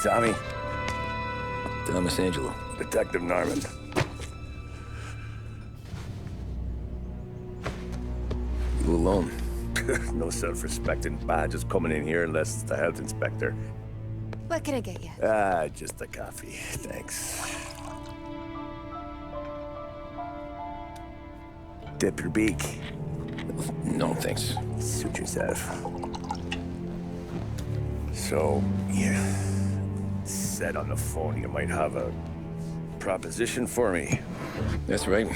Tommy. Thomas Angelo. Detective Norman. You alone? No self-respecting badges coming in here unless it's the health inspector. What can I get you? Just a coffee. Thanks. Dip your beak. No, thanks. Suit yourself. So, you said on the phone you might have a proposition for me. That's right.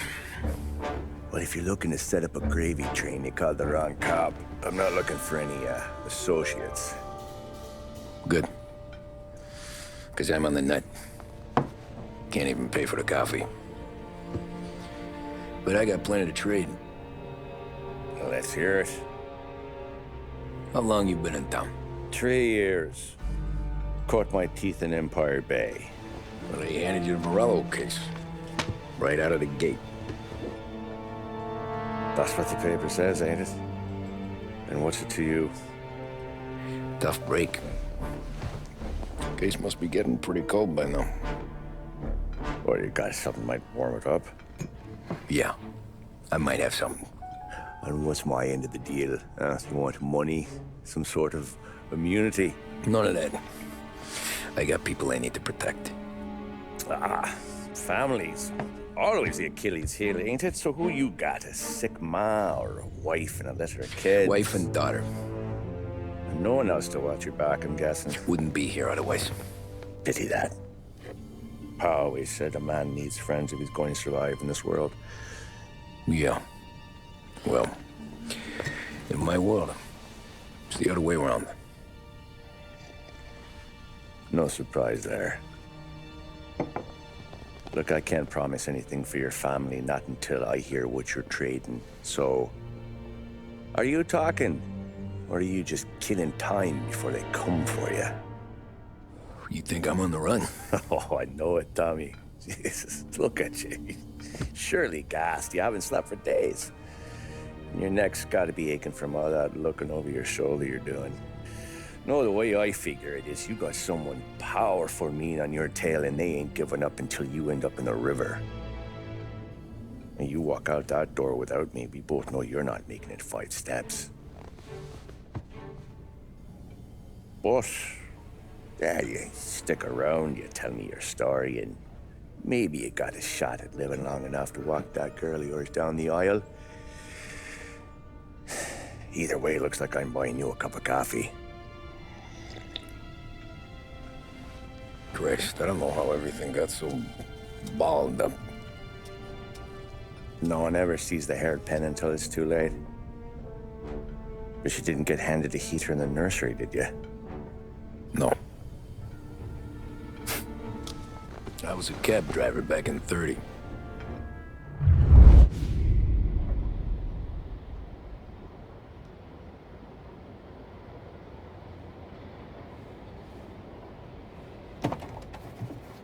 Well, if you're looking to set up a gravy train, you called the wrong cop. I'm not looking for any, associates. Good. Because I'm on the nut. Can't even pay for the coffee. But I got plenty to trade. Well, let's hear it. How long you been in town? 3 years. Caught my teeth in Empire Bay. Well, they handed you the Morello case. Right out of the gate. That's what the paper says, ain't it? And what's it to you? Tough break. Case must be getting pretty cold by now. Or you got something might warm it up? Yeah, I might have something. And what's my end of the deal? You want money? Some sort of immunity? None of that. I got people I need to protect. Families. Always the Achilles heel, ain't it? So who you got? A sick ma or a wife and a litter of kids? Wife and daughter. And no one else to watch your back, I'm guessing. Wouldn't be here otherwise. Pity that. Pa always said a man needs friends if he's going to survive in this world. Yeah. Well, in my world, it's the other way around. No surprise there. Look, I can't promise anything for your family, not until I hear what you're trading. So, are you talking? Or are you just killing time before they come for you? You think I'm on the run? Oh, I know it, Tommy. Jesus, look at you. Surely gassed. You haven't slept for days. And your neck's got to be aching from all that looking over your shoulder you're doing. No, the way I figure it is you got someone powerful mean on your tail and they ain't giving up until you end up in the river. And you walk out that door without me, we both know you're not making it 5 steps. But, yeah, you stick around, you tell me your story, and maybe you got a shot at living long enough to walk that girl of yours down the aisle. Either way, it looks like I'm buying you a cup of coffee. Christ, I don't know how everything got so balled up. No one ever sees the haired pen until it's too late. But you didn't get handed a heater in the nursery, did you? No. I was a cab driver back in '30.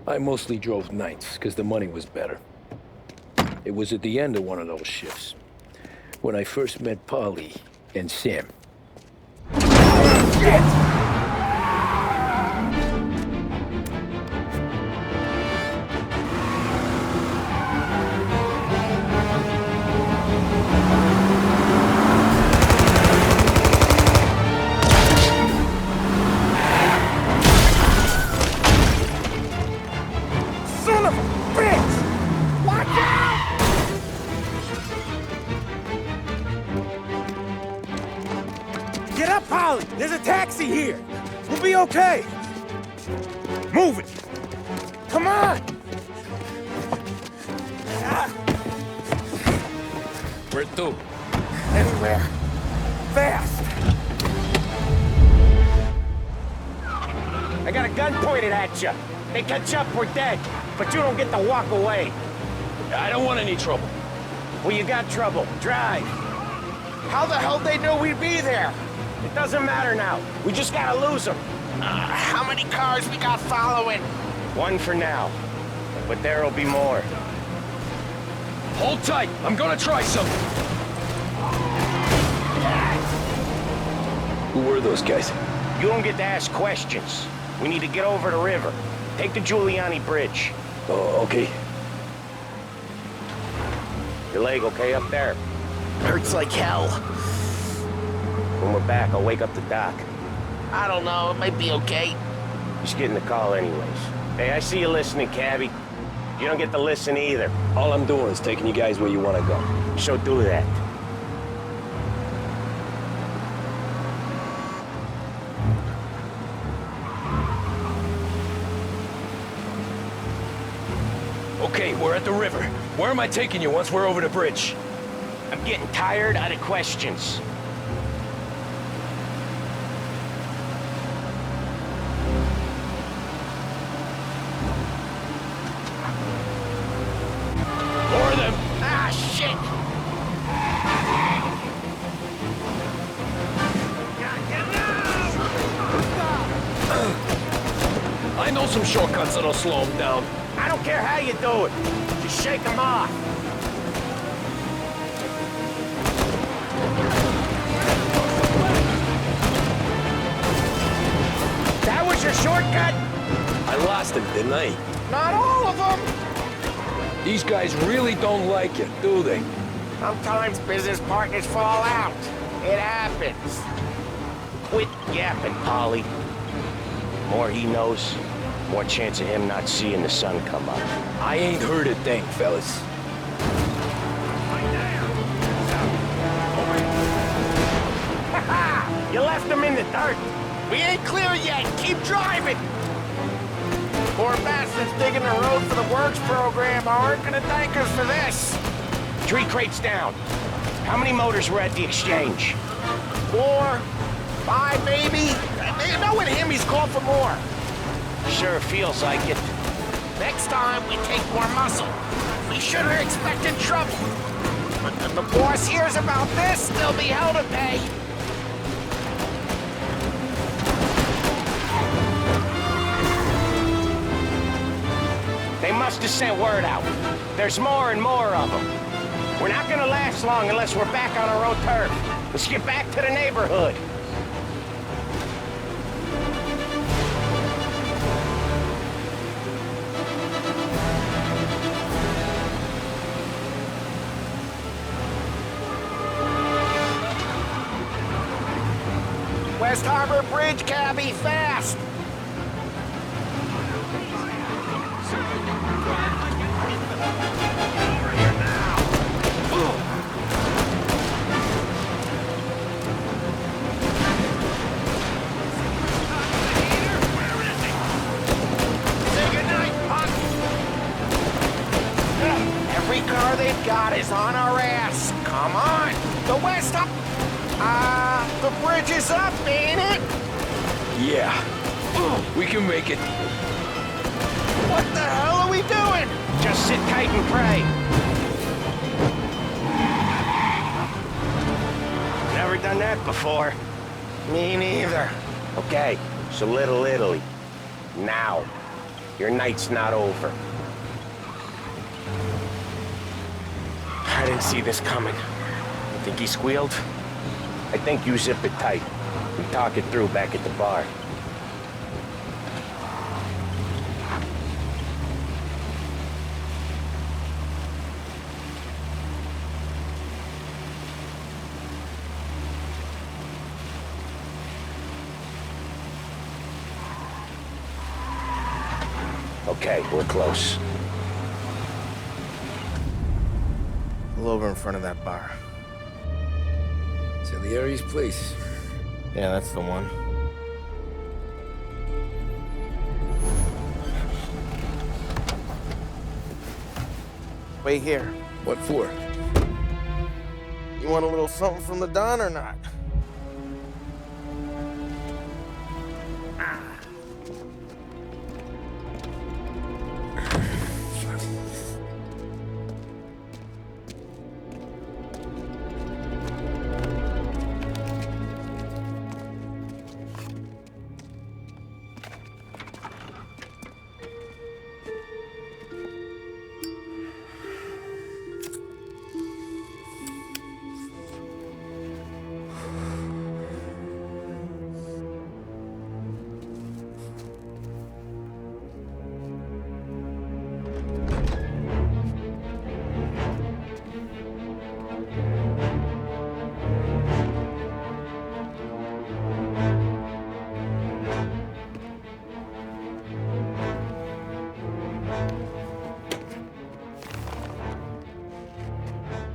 I mostly drove nights, because the money was better. It was at the end of one of those shifts, when I first met Polly and Sam. Shit! There's a taxi here. We'll be okay. Move it. Come on. Where to? Anywhere. Fast. I got a gun pointed at you. They catch up, we're dead. But you don't get to walk away. I don't want any trouble. Well, you got trouble. Drive. How the hell they know we'd be there? It doesn't matter now. We just gotta lose them. How many cars we got following? 1 for now. But there'll be more. Hold tight. I'm gonna try something. Who were those guys? You don't get to ask questions. We need to get over the river. Take the Giuliani Bridge. Oh, okay. Your leg okay up there? Hurts like hell. When we're back, I'll wake up the doc. I don't know, it might be okay. Just getting the call anyways. Hey, I see you listening, cabbie. You don't get to listen either. All I'm doing is taking you guys where you want to go. So do that. Okay, we're at the river. Where am I taking you once we're over the bridge? I'm getting tired of the questions. More of them. Ah, shit! I know some shortcuts that'll slow them down. I don't care how you do it. Just shake them off. That was your shortcut? I lost him, didn't I? Not all of them. These guys really don't like it, do they? Sometimes business partners fall out. It happens. Quit yapping, Polly. More he knows, more chance of him not seeing the sun come up. I ain't heard a thing, fellas. You left him in the dirt. We ain't clear yet. Keep driving. Poor bastards digging the road for the works program aren't gonna thank us for this. 3 crates down. How many motors were at the exchange? 4, 5 maybe. You know with him he's called for more. Sure feels like it. Next time we take more muscle. We should have expected trouble. But if the boss hears about this, there'll be hell to pay. They must have sent word out. There's more and more of them. We're not gonna last long unless we're back on our own turf. Let's get back to the neighborhood. West Harbor Bridge, cabbie, fast! Say goodnight, punk! Every car they've got is on our ass. Come on! The West Harbor... the bridge is up, ain't it? Yeah. We can make it. What the hell are we doing? Just sit tight and pray. Never done that before. Me neither. Okay, so Little Italy. Now. Your night's not over. I didn't see this coming. You think he squealed? I think you zip it tight. We talk it through back at the bar. Okay, we're close. Pull over in front of that bar. Salieri's place. Yeah, that's the one. Wait here. What for? You want a little something from the Don or not?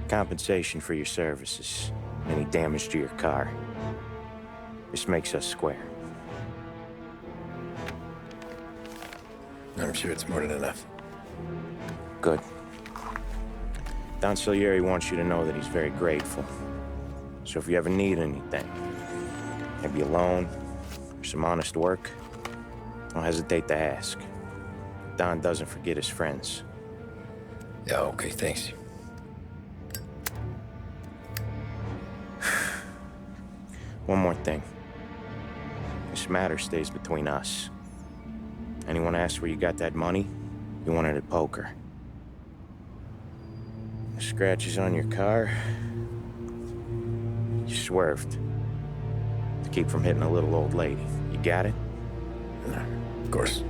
Compensation for your services. Any damage to your car. This makes us square. I'm sure it's more than enough. Good. Don Salieri wants you to know that he's very grateful. So if you ever need anything, maybe a loan or some honest work, don't hesitate to ask. Don doesn't forget his friends. Yeah, okay, thanks. One more thing. This matter stays between us. Anyone asks where you got that money, you won it at poker. The scratches on your car, you swerved to keep from hitting a little old lady. You got it? Of course.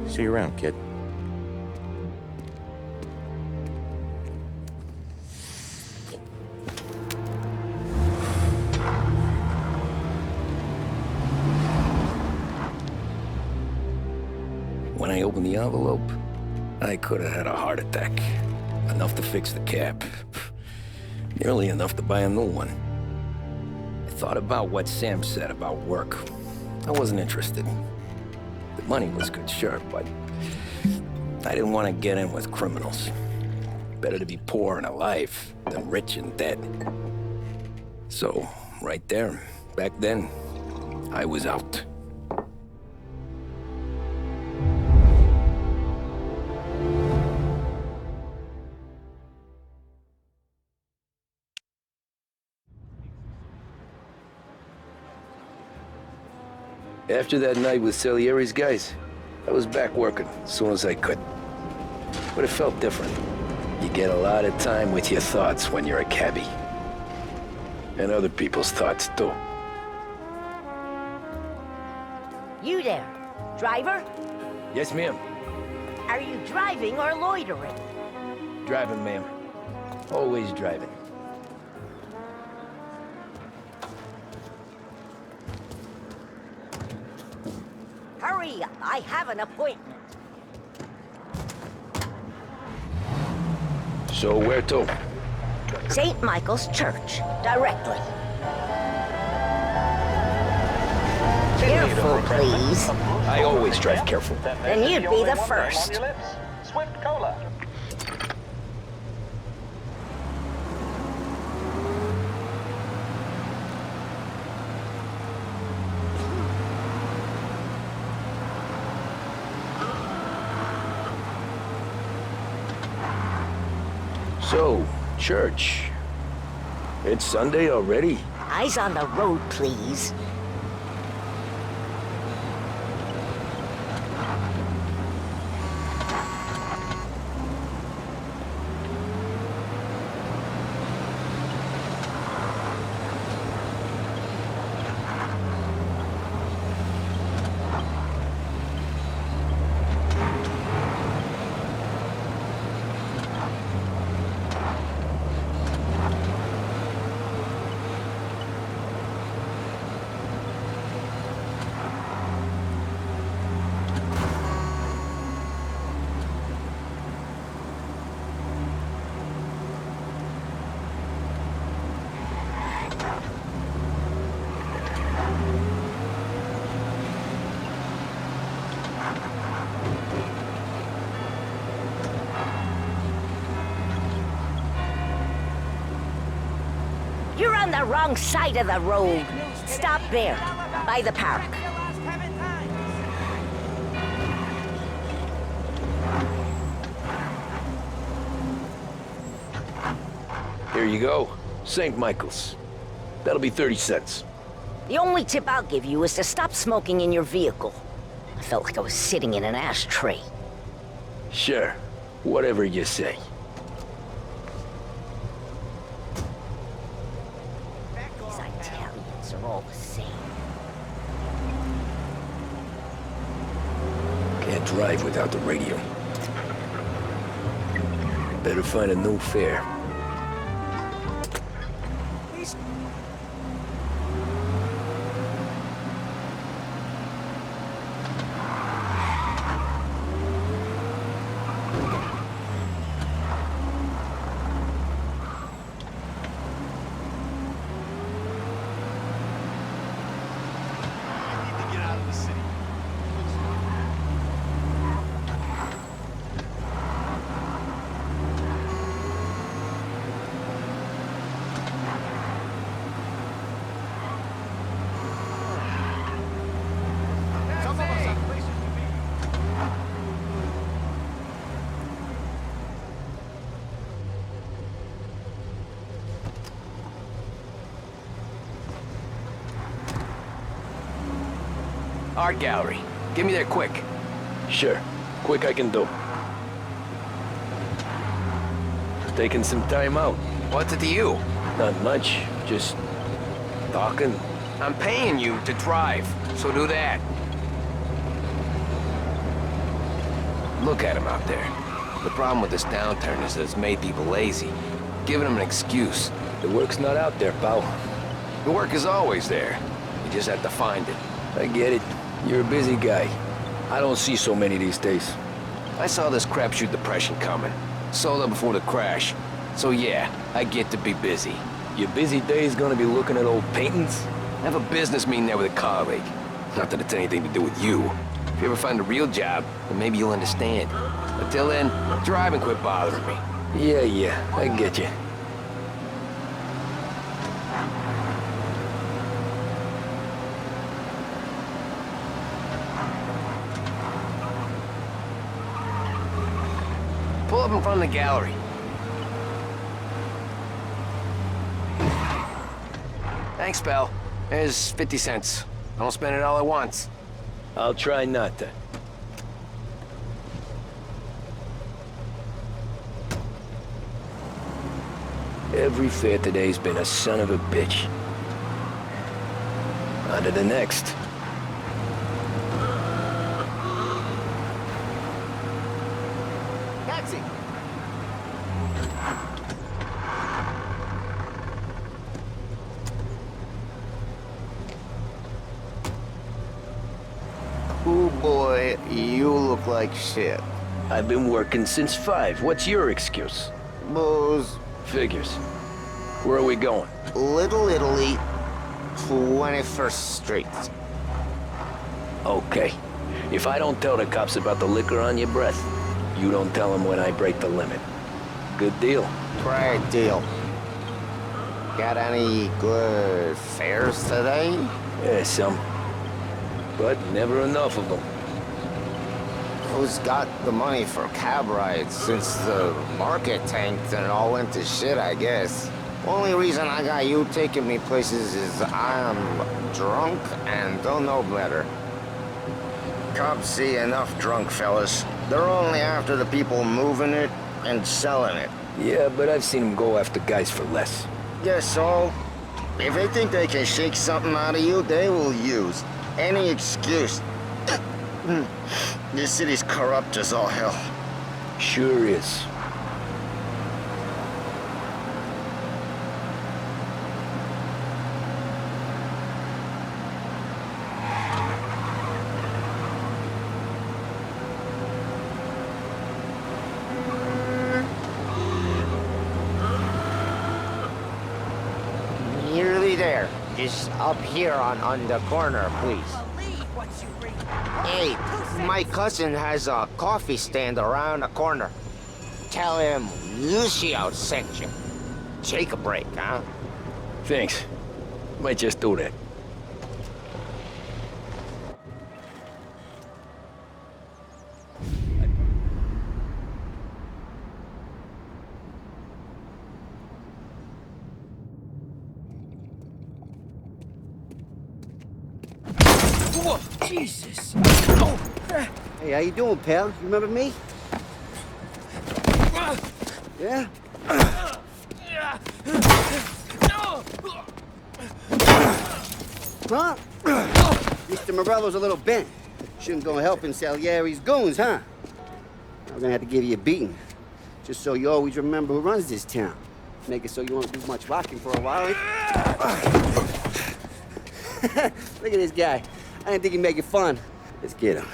See you around, kid. When I opened the envelope, I could have had a heart attack. Enough to fix the cap. Nearly enough to buy a new one. I thought about what Sam said about work. I wasn't interested. The money was good, sure, but I didn't want to get in with criminals. Better to be poor and alive than rich and dead. So, right there, back then, I was out. After that night with Salieri's guys, I was back working as soon as I could. But it felt different. You get a lot of time with your thoughts when you're a cabbie. And other people's thoughts, too. You there, driver? Yes, ma'am. Are you driving or loitering? Driving, ma'am. Always driving. Hurry up, I have an appointment. So where to? St. Michael's Church, directly. Careful, please. I always drive careful. Then you'd be the first. Swift Cola. So, church. It's Sunday already? Eyes on the road, please. You're on the wrong side of the road. Stop there, by the park. Here you go. St. Michael's. That'll be 30 cents. The only tip I'll give you is to stop smoking in your vehicle. I felt like I was sitting in an ashtray. Sure. Whatever you say. These Italians are all the same. Can't drive without the radio. Better find a new fare. Art gallery. Get me there quick. Sure. Quick I can do. Taking some time out. What's it to you? Not much. Just talking. I'm paying you to drive, so do that. Look at him out there. The problem with this downturn is that it's made people lazy, giving them an excuse. The work's not out there, pal. The work is always there. You just have to find it. I get it. You're a busy guy. I don't see so many these days. I saw this crapshoot depression coming. Sold up before the crash. So yeah, I get to be busy. Your busy day's gonna be looking at old paintings? I have a business meeting there with a colleague. Not that it's anything to do with you. If you ever find a real job, then maybe you'll understand. Until then, drive and quit bothering me. Yeah, I get you. Pull up in front of the gallery. Thanks, pal. There's 50 cents. I don't spend it all at once. I'll try not to. Every fare today's been a son of a bitch. On to the next. Taxi! Ooh boy, you look like shit. I've been working since 5. What's your excuse? Booze, Figures. Where are we going? Little Italy, 21st Street. Okay. If I don't tell the cops about the liquor on your breath, you don't tell them when I break the limit. Good deal. Great deal. Got any good fares today? Yeah, some. But never enough of them. Who's got the money for cab rides since the market tanked and it all went to shit, I guess? Only reason I got you taking me places is I'm drunk and don't know better. Cops see enough drunk fellas. They're only after the people moving it and selling it. Yeah, but I've seen them go after guys for less. Guess so. If they think they can shake something out of you, they will use any excuse. This city's corrupt as all hell. Sure is. Nearly there. Just up here on the corner, please. Hey, my cousin has a coffee stand around the corner. Tell him Lucio sent you. Take a break, huh? Thanks. Might just do that. Whoa, Jesus! Hey, how you doing, pal? You remember me? Yeah? Huh? Mr. Morello's a little bent. Shouldn't go helping Salieri's goons, huh? I'm gonna have to give you a beating. Just so you always remember who runs this town. Make it so you won't do much rocking for a while. Look at this guy. I didn't think he'd make it fun. Let's get him.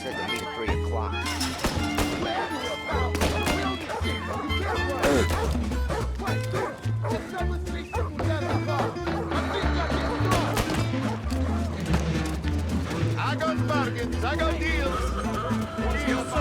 Said to meet at 3 o'clock. I got bargains, I got deals. Deals so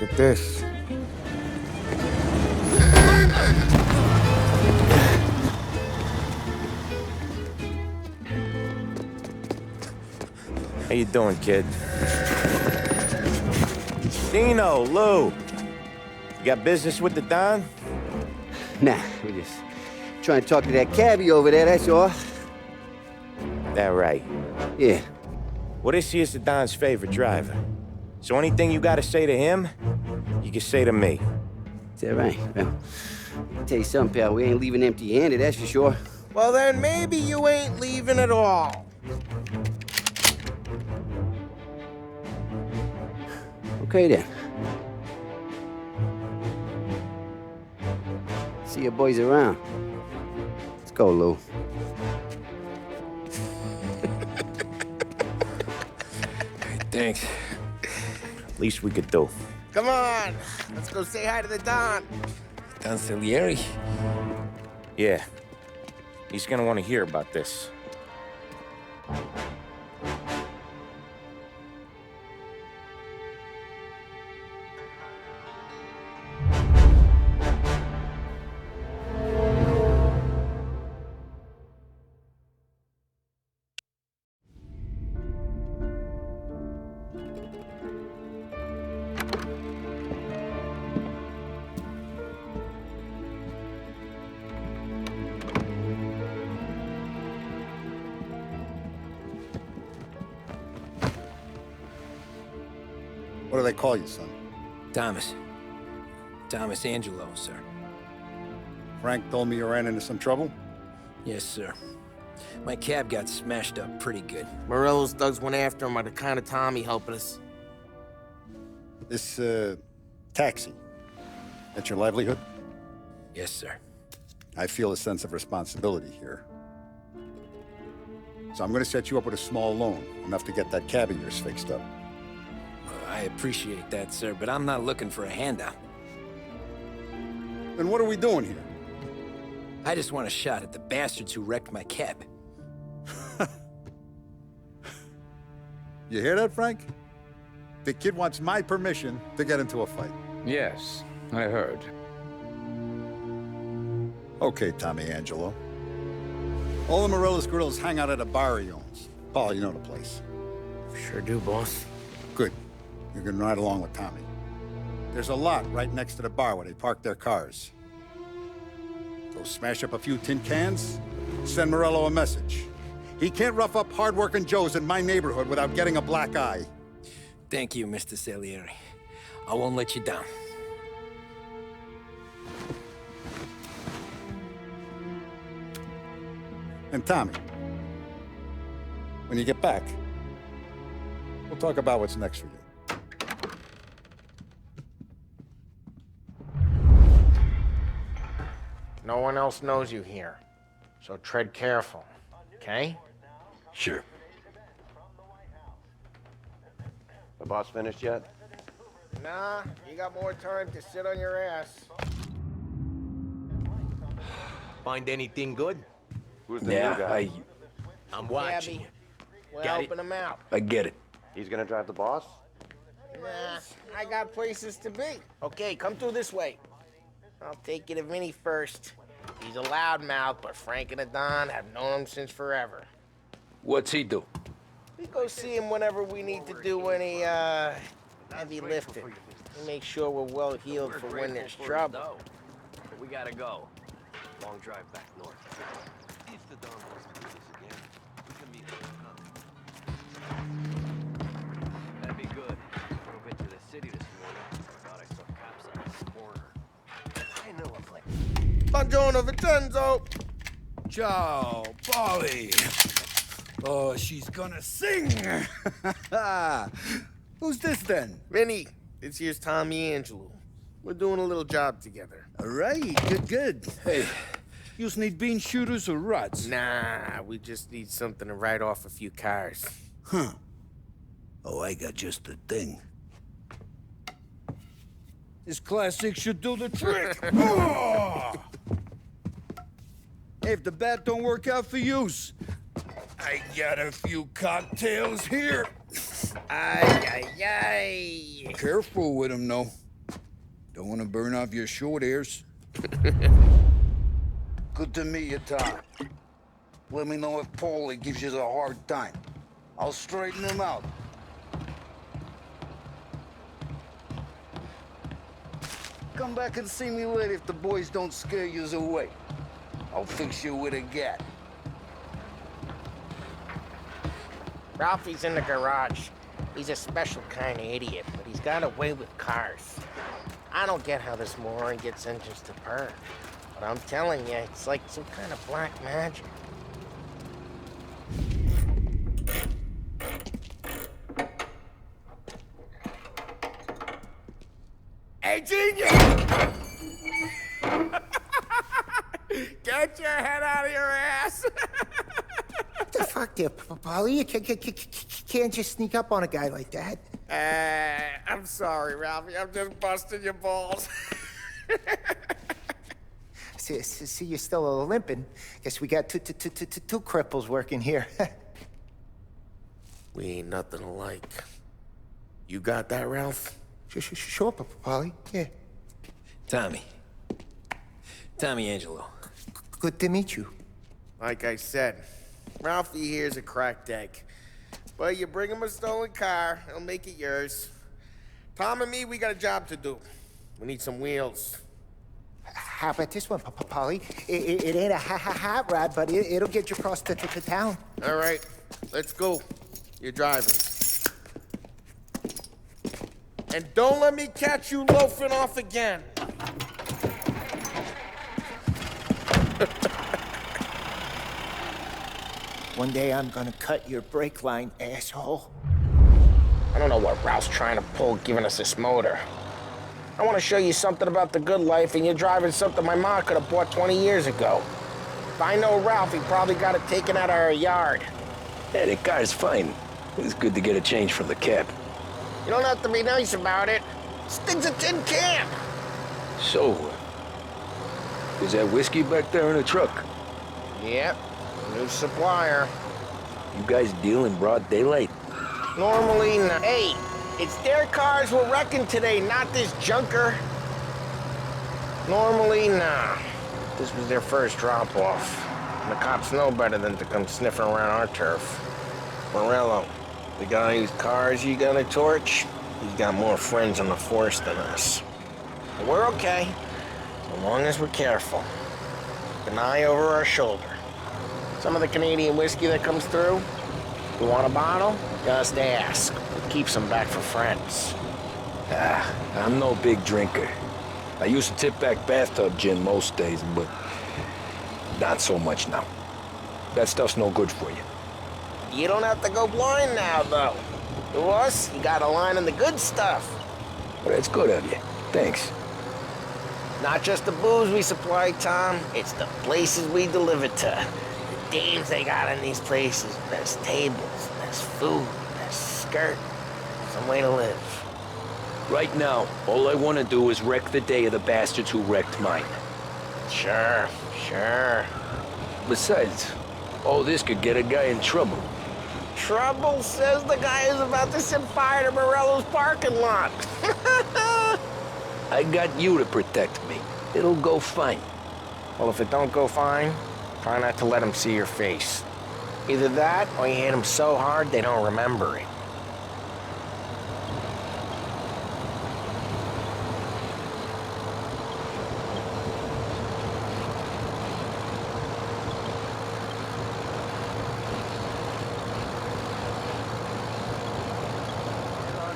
at this. How you doing, kid? Dino, Lou. You got business with the Don? Nah, we just trying to talk to that cabbie over there, that's all. That right. Yeah. Well, this here's the Don's favorite driver. So anything you gotta say to him, you can say to me. Is that right? Well, I'll tell you something, pal. We ain't leaving empty-handed, that's for sure. Well, then maybe you ain't leaving at all. Okay, then. See your boys around. Let's go, Lou. Thanks. Least we could do. Come on, let's go say hi to the Don. Don Salieri? Yeah. He's gonna want to hear about this. What do they call you, son? Thomas. Thomas Angelo, sir. Frank told me you ran into some trouble? Yes, sir. My cab got smashed up pretty good. Morello's thugs went after him on account of Tommy helping us. This, taxi. That's your livelihood? Yes, sir. I feel a sense of responsibility here. So I'm gonna set you up with a small loan, enough to get that cab of yours fixed up. I appreciate that, sir, but I'm not looking for a handout. Then what are we doing here? I just want a shot at the bastards who wrecked my cab. You hear that, Frank? The kid wants my permission to get into a fight. Yes, I heard. Okay, Tommy Angelo. All the Morello's girls hang out at a bar he owns. Paul, you know the place. Sure do, boss. Good. You're gonna ride along with Tommy. There's a lot right next to the bar where they park their cars. Go smash up a few tin cans, send Morello a message. He can't rough up hard-working Joes in my neighborhood without getting a black eye. Thank you, Mr. Salieri. I won't let you down. And Tommy, when you get back, we'll talk about what's next for you. No one else knows you here, so tread careful, okay? Sure. The boss finished yet? Nah, you got more time to sit on your ass. Find anything good? Who's the new guy? I'm watching. Gabby, we're Got it. helping him out. I get it. He's gonna drive the boss? Nah, I got places to be. Okay, come through this way. I'll take you to Vinny first. He's a loudmouth, but Frank and the Don have known him since forever. What's he do? We go see him whenever we need to do any, heavy lifting. We make sure we're well healed for when there's trouble. We gotta go. Long drive back north. If the Don wants to do this again, we can meet him. That'd be good. Drove into the city this morning. Thought I saw cops on this corner. I know a place. Buongiorno, Vincenzo! Ciao, Polly. Oh, she's gonna sing. Who's this then? Vinny, this here's Tommy Angelo. We're doing a little job together. All right, good. Hey, you need bean shooters or rods? Nah, we just need something to write off a few cars. Huh. Oh, I got just the thing. This classic should do the trick. Oh! Hey, if the bat don't work out for yous, I got a few cocktails here. Ay, ay, ay. Careful with them, though. Don't want to burn off your short hairs. Good to meet you, Tom. Let me know if Paulie gives you the hard time. I'll straighten him out. Come back and see me later if the boys don't scare you away. I'll fix you with a gat. Ralphie's in the garage. He's a special kind of idiot, but he's got a way with cars. I don't get how this moron gets engines to purr. But I'm telling you, it's like some kind of black magic. Hey, genius! Get your head out of your ass! What the fuck there, Paulie? You can't just sneak up on a guy like that. I'm sorry, Ralphie. I'm just busting your balls. See, you're still limping. Guess we got two cripples working here. We ain't nothing alike. You got that, Ralph? Sure, Paulie. Yeah. Tommy Angelo. Good to meet you. Like I said, Ralphie here's a cracked egg. But you bring him a stolen car, he'll make it yours. Tom and me, we got a job to do. We need some wheels. How about this one, Paulie? It ain't a hot rod, but it'll get you across to town. All right, let's go. You're driving. And don't let me catch you loafing off again. One day I'm gonna cut your brake line, asshole. I don't know what Ralph's trying to pull giving us this motor. I want to show you something about the good life, and you're driving something my mom could have bought 20 years ago. If I know Ralph, he probably got it taken out of our yard. Yeah, the car's fine. It's good to get a change from the cab. You don't have to be nice about it. This thing's a tin can. So, is that whiskey back there in the truck? Yep, new supplier. You guys deal in broad daylight? Normally, not. Hey, it's their cars we're wrecking today, not this junker. Normally, nah. This was their first drop-off. The cops know better than to come sniffing around our turf. Morello, the guy whose cars you got a torch, he's got more friends on the force than us. But we're okay, as long as we're careful. Keep an eye over our shoulder. Some of the Canadian whiskey that comes through, you want a bottle? Just ask. It keeps them back for friends. I'm no big drinker. I used to tip back bathtub gin most days, but not so much now. That stuff's no good for you. You don't have to go blind now, though. To us, you got a line on the good stuff. Well, that's good of you. Thanks. Not just the booze we supply, Tom. It's the places we deliver to. The dames they got in these places. There's tables, there's food, there's skirt. Some way to live. Right now, all I want to do is wreck the day of the bastards who wrecked mine. Sure. Besides, all this could get a guy in trouble. Trouble says the guy is about to set fire to Morello's parking lot. I got you to protect me. It'll go fine. Well, if it don't go fine, try not to let them see your face. Either that, or you hit them so hard they don't remember it.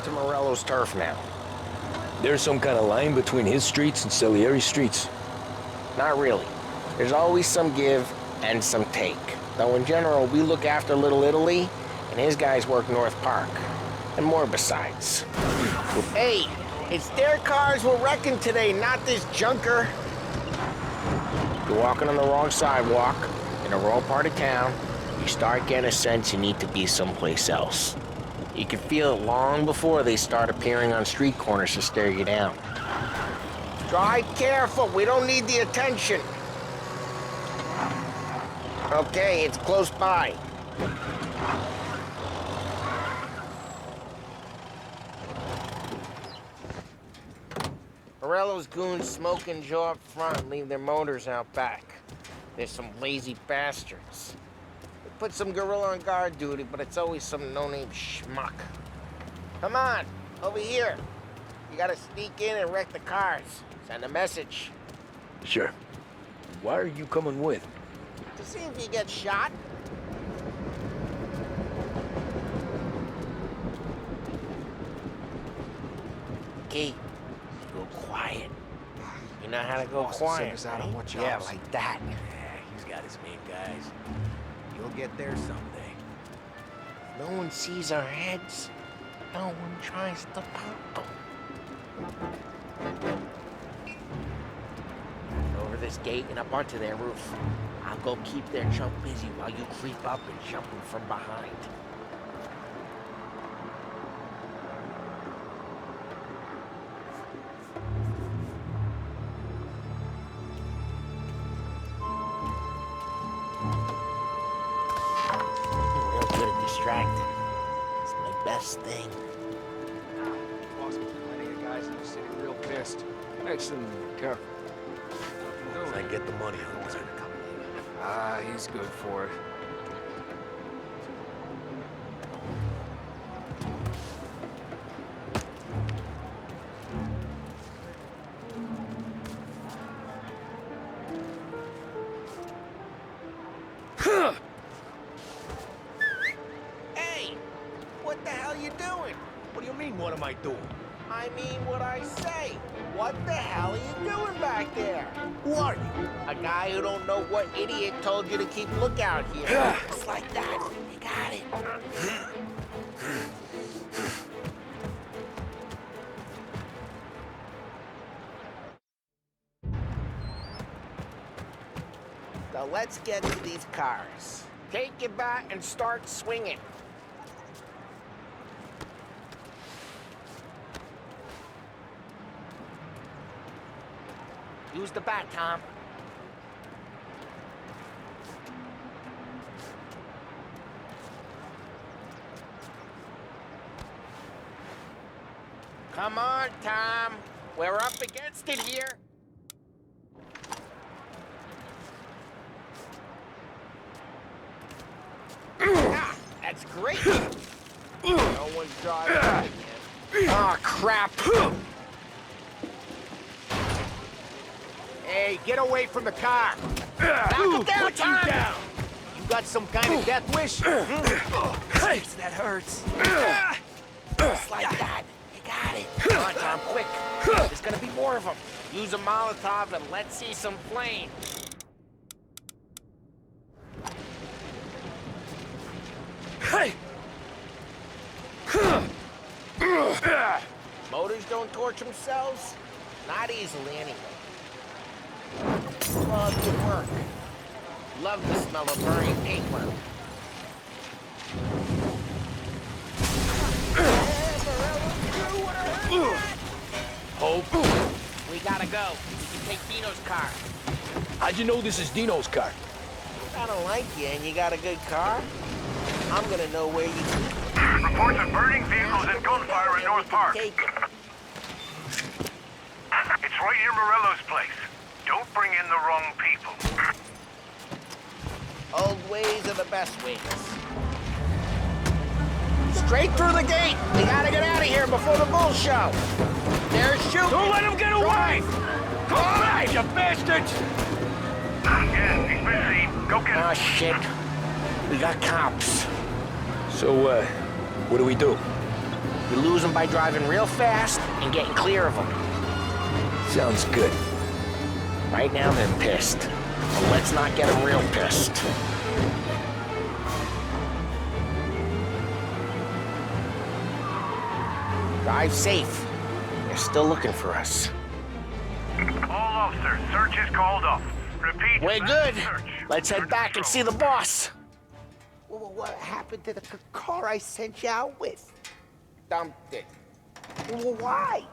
To Morello's turf now. There's some kind of line between his streets and Salieri's streets? Not really. There's always some give and some take. Though in general, we look after Little Italy, and his guys work North Park. And more besides. Hey, it's their cars we're wrecking today, not this junker. You're walking on the wrong sidewalk, in the wrong part of town. You start getting a sense you need to be someplace else. You can feel it long before they start appearing on street corners to stare you down. Drive careful, we don't need the attention. Okay, it's close by. Morello's goons smoke and jaw up front and leave their motors out back. They're some lazy bastards. They put some gorilla on guard duty, but it's always some no-name schmuck. Come on, over here. You gotta sneak in and wreck the cars. Send a message. Sure. Why are you coming with? To see if you get shot. Key, go quiet. You know how to go quiet, right? Yeah, like that. Yeah, he's got his main guys. You'll get there someday. No one sees our heads. No one tries to pop them. Over this gate and up onto their roof. I'll go keep their chump busy while you creep up and jump them from behind. You're real good at distracting. It's my best thing. Boss with plenty of guys in the city real pissed. Makes them careful. I get the money on this. Ah, he's good for it. Hey! What the hell you doing? What do you mean, what am I doing? I mean what I say. What the hell are you doing back there? Who are you? A guy who don't know what idiot told you to keep lookout here. Just like that. You got it. So let's get to these cars. Take your bat and start swinging. Use the bat, Tom. Come on, Tom. We're up against it here. Ah, that's great. No one's driving again. Ah, crap. Hey, get away from the car! Knock him down, Put Tom. you down! You got some kind of death wish? Hey, that hurts. Just like that. You got it. Come on, Tom, quick. There's gonna be more of them. Use a Molotov and let's see some flame. Hey! Motors don't torch themselves? Not easily, anyway. Love to work. Love the smell of burning paper. Hope. We gotta go. We can take Dino's car. How'd you know this is Dino's car? I don't like you and you got a good car. I'm gonna know where you keep it. Reports of burning vehicles and gunfire in North Park. Take it. It's right near Morello's place. Don't bring in the wrong people. Old ways are the best ways. Straight through the gate! We gotta get out of here before the bull show! They're shooting! Don't let him get away! Come back, you bastards! Yeah, he's been seen. Go get him. Oh, shit. We got cops. So, what do we do? We lose them by driving real fast and getting clear of them. Sounds good. Right now, they're pissed. But let's not get them real pissed. Drive safe. They're still looking for us. All officers, search is called off. Repeat. We're good. Search. Let's head back and see the boss. What happened to the car I sent you out with? Dumped it. Well, why?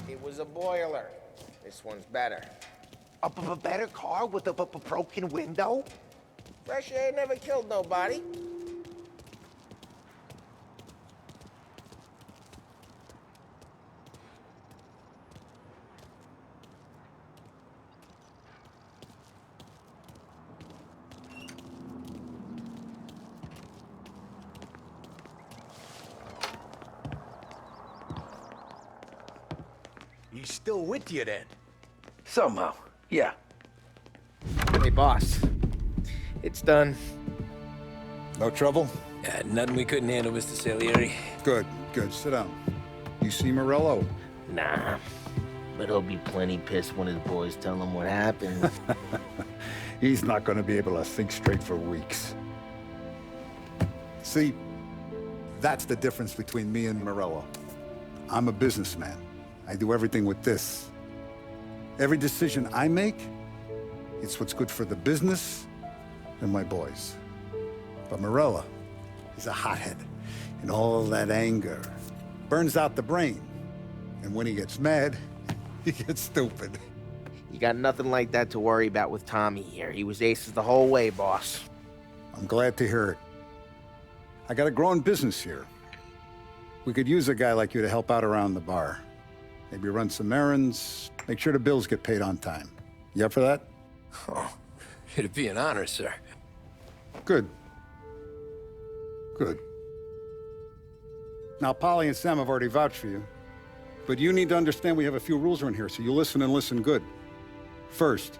It was a boiler. This one's better. A better car with a broken window? Fresh air never killed nobody. He's still with you then? Somehow, yeah. Hey, boss. It's done. No trouble? Yeah, nothing we couldn't handle, Mr. Salieri. Good, good. Sit down. You see Morello? Nah. But he'll be plenty pissed when his boys tell him what happened. He's not going to be able to think straight for weeks. See, that's the difference between me and Morello. I'm a businessman. I do everything with this. Every decision I make, it's what's good for the business and my boys. But Morello, he's a hothead. And all that anger burns out the brain. And when he gets mad, he gets stupid. You got nothing like that to worry about with Tommy here. He was aces the whole way, boss. I'm glad to hear it. I got a growing business here. We could use a guy like you to help out around the bar. Maybe run some errands, make sure the bills get paid on time. You up for that? Oh, it'd be an honor, sir. Good. Good. Now, Polly and Sam have already vouched for you. But you need to understand we have a few rules around here, so you listen and listen good. First,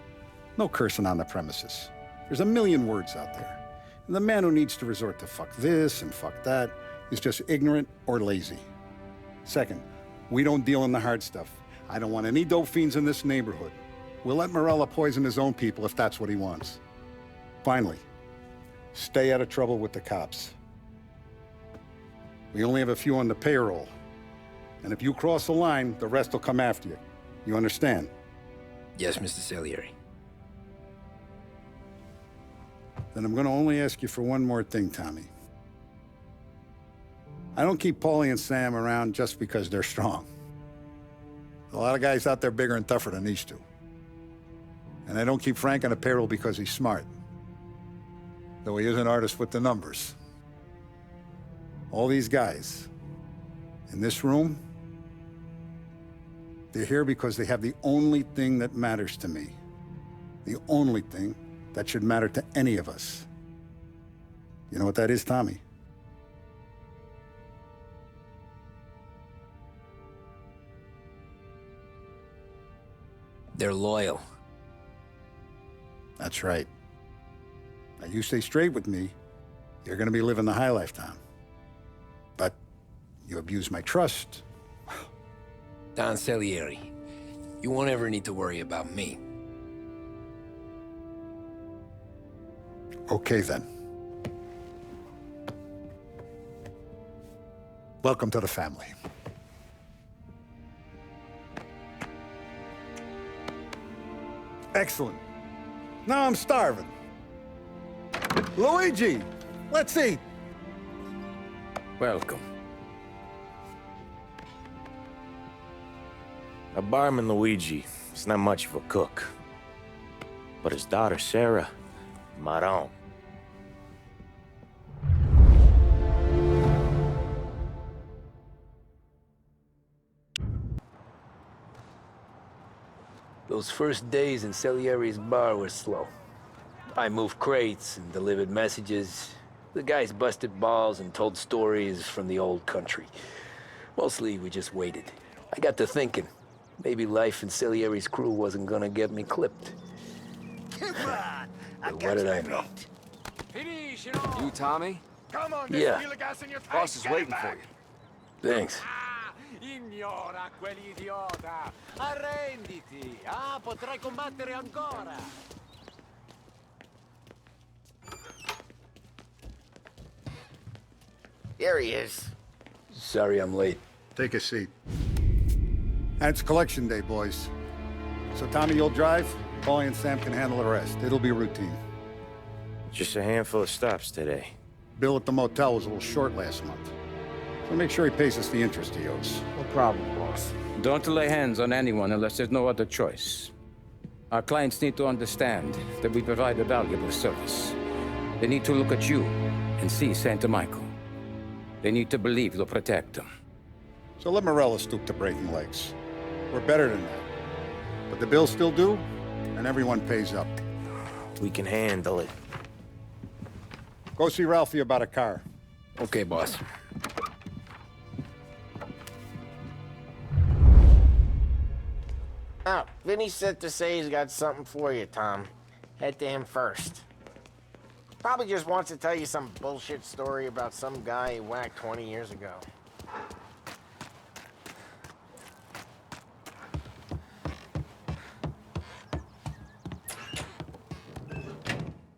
no cursing on the premises. There's a million words out there. And the man who needs to resort to fuck this and fuck that is just ignorant or lazy. Second, we don't deal in the hard stuff. I don't want any dope fiends in this neighborhood. We'll let Morello poison his own people if that's what he wants. Finally, stay out of trouble with the cops. We only have a few on the payroll. And if you cross the line, the rest will come after you. You understand? Yes, Mr. Salieri. Then I'm gonna only ask you for one more thing, Tommy. I don't keep Paulie and Sam around just because they're strong. A lot of guys out there bigger and tougher than these two. And I don't keep Frank on the payroll because he's smart. Though he is an artist with the numbers. All these guys in this room, they're here because they have the only thing that matters to me. The only thing that should matter to any of us. You know what that is, Tommy? They're loyal. That's right. Now, you stay straight with me, you're gonna be living the high life, Tom. But you abuse my trust. Don Salieri, you won't ever need to worry about me. Okay, then. Welcome to the family. Excellent. Now I'm starving. Luigi, let's eat. Welcome. A barman Luigi is not much of a cook. But his daughter Sarah, Maron. Those first days in Salieri's bar were slow. I moved crates and delivered messages. The guys busted balls and told stories from the old country. Mostly, we just waited. I got to thinking, maybe life in Salieri's crew wasn't gonna get me clipped. Come on! But what did I know? You, Tommy? Come on, Yeah. feel the gas in your tank. Boss is waiting for you. Thanks. Ignora quell'idiota! Arrenditi! Ah, potrai combattere ancora! Here he is. Sorry I'm late. Take a seat. And it's collection day, boys. So Tommy, you'll drive. Paulie and Sam can handle the rest. It'll be routine. Just a handful of stops today. Bill at the motel was a little short last month. So make sure he pays us the interest he owes. No problem, boss. Don't lay hands on anyone unless there's no other choice. Our clients need to understand that we provide a valuable service. They need to look at you and see Santa Michael. They need to believe you'll protect them. So let Morello stoop to breaking legs. We're better than that. But the bills still due, and everyone pays up. We can handle it. Go see Ralphie about a car. Okay, boss. Oh, Vinny said to say he's got something for you, Tom. Head to him first. Probably just wants to tell you some bullshit story about some guy he whacked 20 years ago.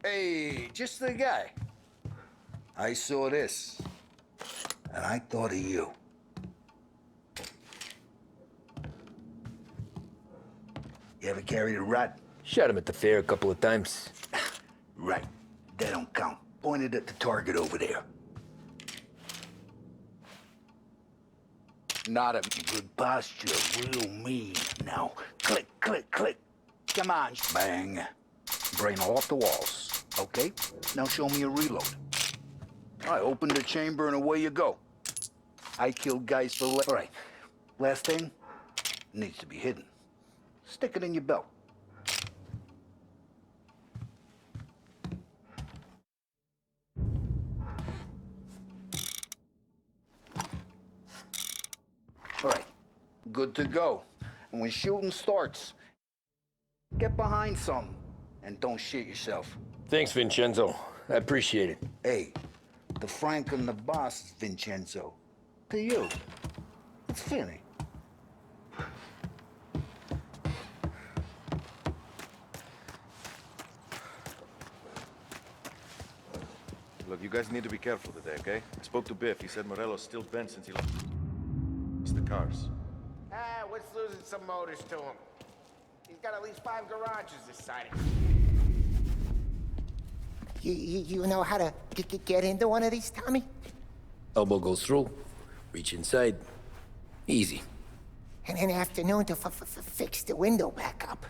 Hey, just the guy. I saw this, and I thought of you. You ever carried a rod? Shot him at the fair a couple of times. Right. That don't count. Pointed at the target over there. Not a good posture, real mean. Now, click, click, click. Come on, bang. Brain all off the walls, okay? Now show me a reload. I opened the chamber and away you go. I killed guys for All right, last thing, needs to be hidden. Stick it in your belt. All right, good to go. And when shooting starts, get behind something and don't shit yourself. Thanks, Vincenzo. I appreciate it. Hey, the Frank and the boss, Vincenzo. To you, it's Finny. Look, you guys need to be careful today, okay? I spoke to Biff. He said Morello's still bent since he lost the cars. Ah, what's losing some motors to him? He's got at least 5 garages this side of You know how to get into one of these, Tommy? Elbow goes through, reach inside. Easy. And an afternoon to fix the window back up.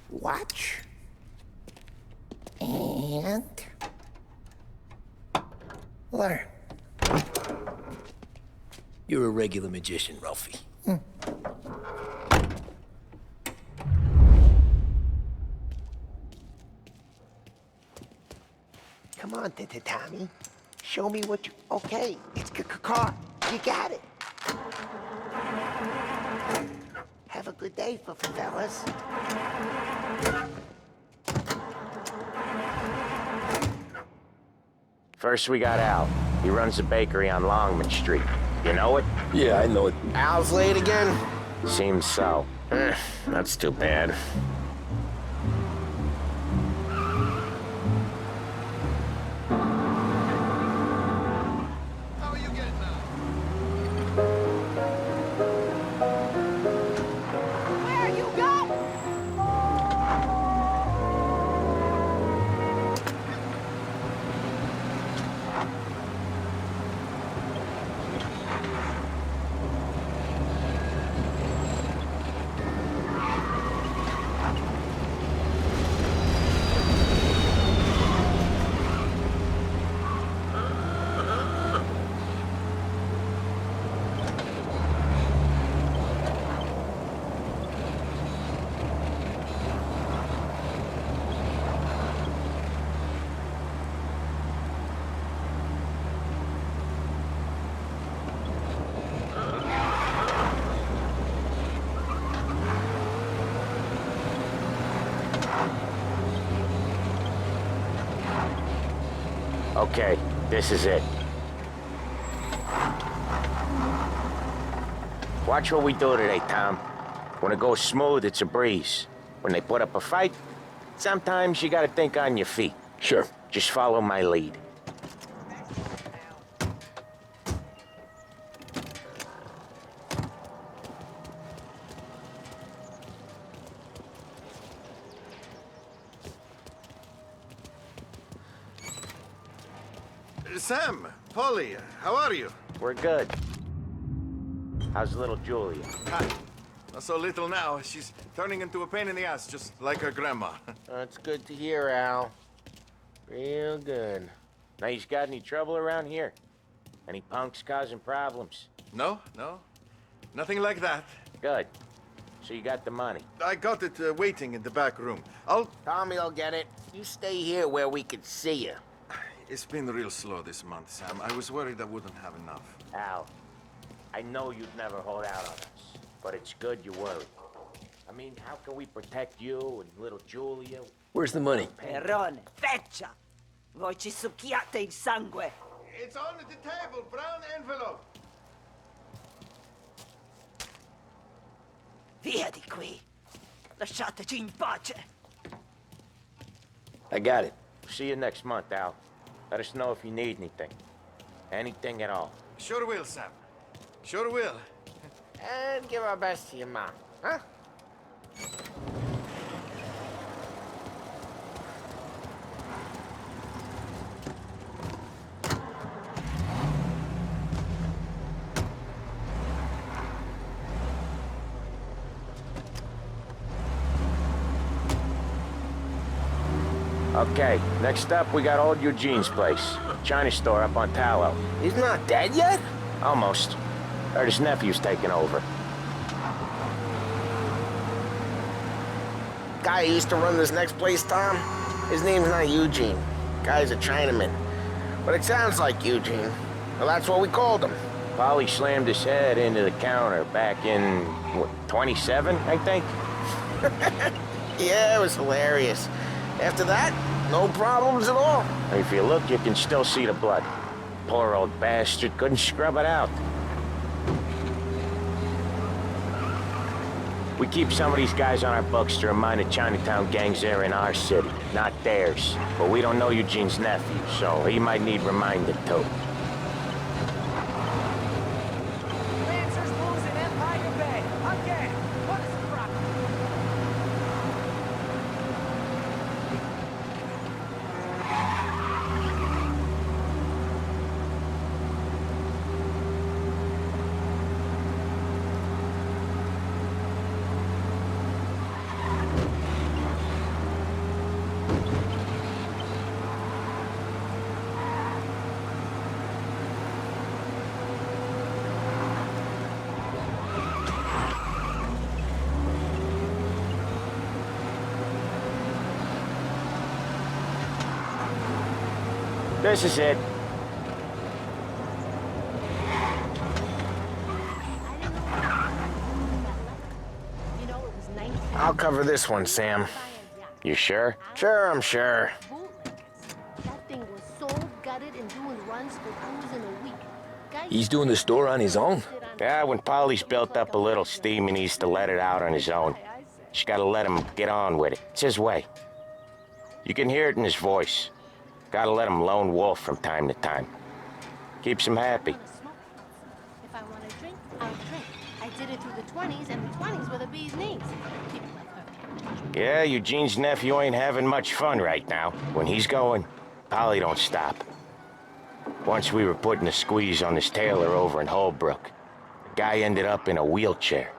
Watch. And... learn. You're a regular magician, Ralphie. Come on, Tommy. Show me what you... Okay, it's car. You got it. Have a good day, fellas. First we got Al. He runs a bakery on Longman Street. You know it? Yeah, I know it. Al's late again? Seems so. That's too bad. Where you go? Okay, this is it. Watch what we do today, Tom. When it goes smooth, it's a breeze. When they put up a fight, sometimes you gotta think on your feet. Sure. Just follow my lead. Sam, Polly, how are you? We're good. How's little Julia? Hi. Not so little now. She's turning into a pain in the ass, just like her grandma. That's good to hear, Al. Real good. Now, you got any trouble around here? Any punks causing problems? No, no. Nothing like that. Good. So you got the money? I got it waiting in the back room. Tommy'll get it. You stay here where we can see you. It's been real slow this month, Sam. I was worried I wouldn't have enough. Al, I know you'd never hold out on us, but it's good you worried. mean, how can we protect you and little Julia? Where's the money? Perrone, feccia! Voi ci succhiate il sangue! It's on the table, brown envelope. Via di qui! Lasciateci in pace! I got it. See you next month, Al. Let us know if you need anything. Anything at all. Sure will, Sam. Sure will. And give our best to your mom, huh? Okay, next up, we got old Eugene's place. China store up on Tallow. He's not dead yet? Almost. Heard his nephew's taking over. Guy who used to run this next place, Tom, his name's not Eugene. Guy's a Chinaman. But it sounds like Eugene. Well, that's what we called him. Polly slammed his head into the counter back in, what, 27, I think? Yeah, it was hilarious. After that, no problems at all. If you look, you can still see the blood. Poor old bastard couldn't scrub it out. We keep some of these guys on our books to remind the Chinatown gangs they're in our city, not theirs. But we don't know Eugene's nephew, so he might need reminded too. Lancers losing Empire Bay! Again! What is the problem? This is it. I'll cover this one, Sam. You sure? Sure, I'm sure. That thing was sold, gutted, and doing runs for booze in a week. He's doing the store on his own? Yeah, when Polly's built up a little steam, he needs to let it out on his own. Just gotta let him get on with it. It's his way. You can hear it in his voice. Gotta let him lone wolf from time to time. Keeps him happy. If I want to drink, I'll drink. I did it through the 20s, and the 20s were the bee's knees. People like her. Yeah, Eugene's nephew ain't having much fun right now. When he's going, Polly don't stop. Once we were putting a squeeze on this tailor over in Holbrook. The guy ended up in a wheelchair.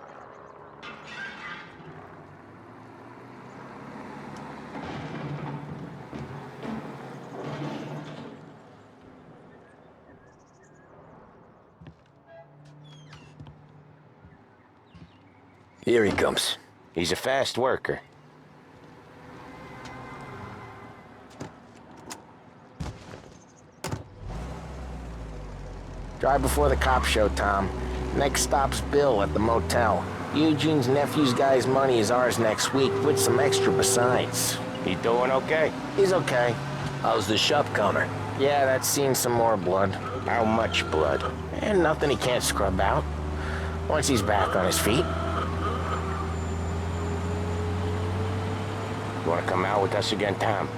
Here he comes. He's a fast worker. Drive before the cops show, Tom. Next stop's Bill at the motel. Eugene's nephew's guy's money is ours next week, with some extra besides. He doing okay? He's okay. How's the shop counter? Yeah, that's seen some more blood. How much blood? And nothing he can't scrub out. Once he's back on his feet. You wanna come out with us again, Tom?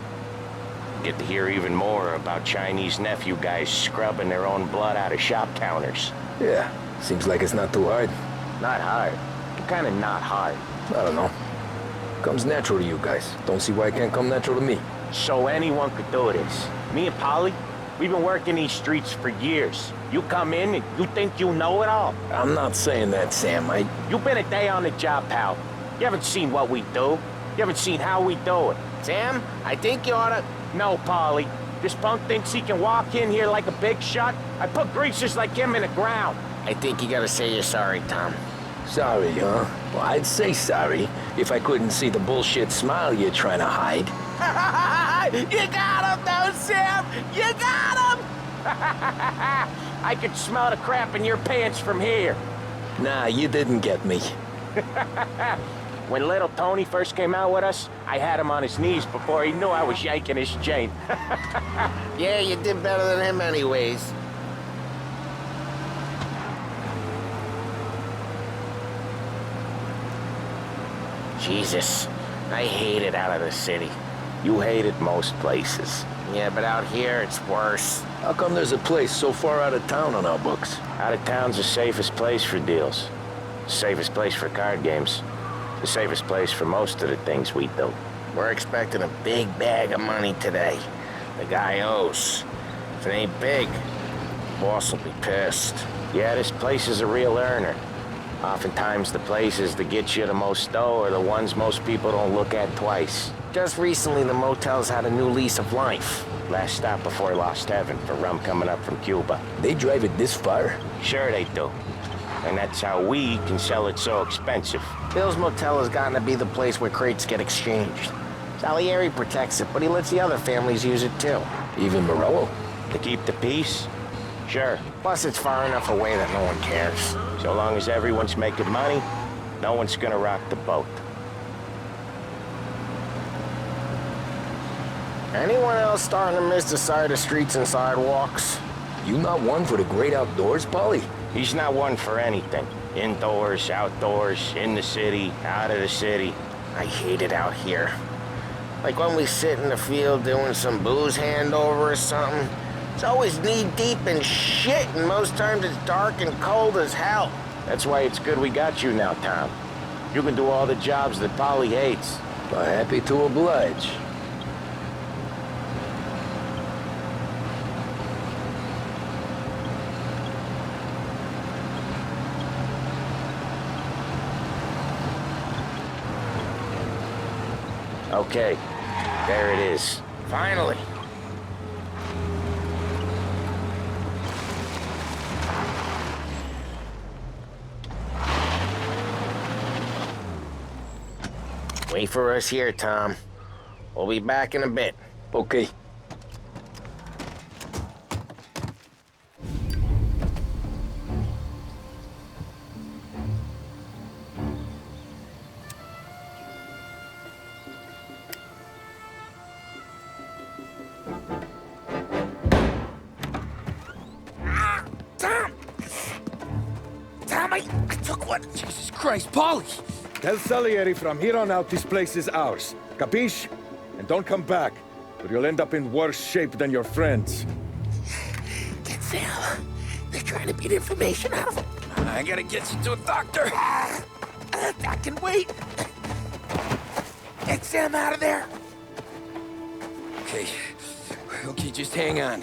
Get to hear even more about Chinese nephew guys scrubbing their own blood out of shop counters. Yeah, seems like it's not too hard. Not hard. Kinda not hard. I don't know. Comes natural to you guys. Don't see why it can't come natural to me. So anyone could do this. Me and Polly, we've been working these streets for years. You come in and you think you know it all. I'm not saying that, Sam. You've been a day on the job, pal. You haven't seen what we do. You haven't seen how we do it. Sam, I think you oughta... No, Polly. This punk thinks he can walk in here like a big shot. I put greasers like him in the ground. I think you gotta say you're sorry, Tom. Sorry, huh? Well, I'd say sorry if I couldn't see the bullshit smile you're trying to hide. You got him, though, Sam! You got him! I could smell the crap in your pants from here. Nah, you didn't get me. When little Tony first came out with us, I had him on his knees before he knew I was yanking his chain. Yeah, you did better than him anyways. Jesus, I hate it out of the city. You hate it most places. Yeah, but out here, it's worse. How come there's a place so far out of town on our books? Out of town's the safest place for deals. The safest place for card games. The safest place for most of the things we do. We're expecting a big bag of money today. The guy owes. If it ain't big, boss will be pissed. Yeah, this place is a real earner. Oftentimes the places that get you the most dough are the ones most people don't look at twice. Just recently, the motel's had a new lease of life. Last stop before Lost Heaven for rum coming up from Cuba. They drive it this far? Sure they do. And that's how we can sell it so expensive. Bill's Motel has gotten to be the place where crates get exchanged. Salieri protects it, but he lets the other families use it too. Even Morello? To keep the peace? Sure. Plus, it's far enough away that no one cares. So long as everyone's making money, no one's gonna rock the boat. Anyone else starting to miss the side of streets and sidewalks? You not one for the great outdoors, Polly? He's not one for anything. Indoors, outdoors, in the city, out of the city. I hate it out here. Like when we sit in the field doing some booze handover or something. It's always knee-deep in shit, and most times it's dark and cold as hell. That's why it's good we got you now, Tom. You can do all the jobs that Polly hates. Well, happy to oblige. Okay, there it is. Finally. Wait for us here, Tom. We'll be back in a bit. Okay. Tom, I took one. Jesus Christ, Polly! Tell Salieri from here on out this place is ours. Capiche? And don't come back, or you'll end up in worse shape than your friends. Get Sam. They're trying to beat information out of him. I gotta get you to a doctor. I can wait. Get Sam out of there. Okay. Okay, just hang on.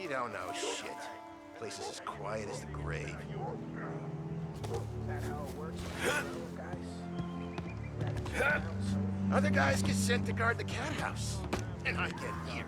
You don't know shit. Place is as quiet as the grave. Other guys get sent to guard the cat house, and I get here.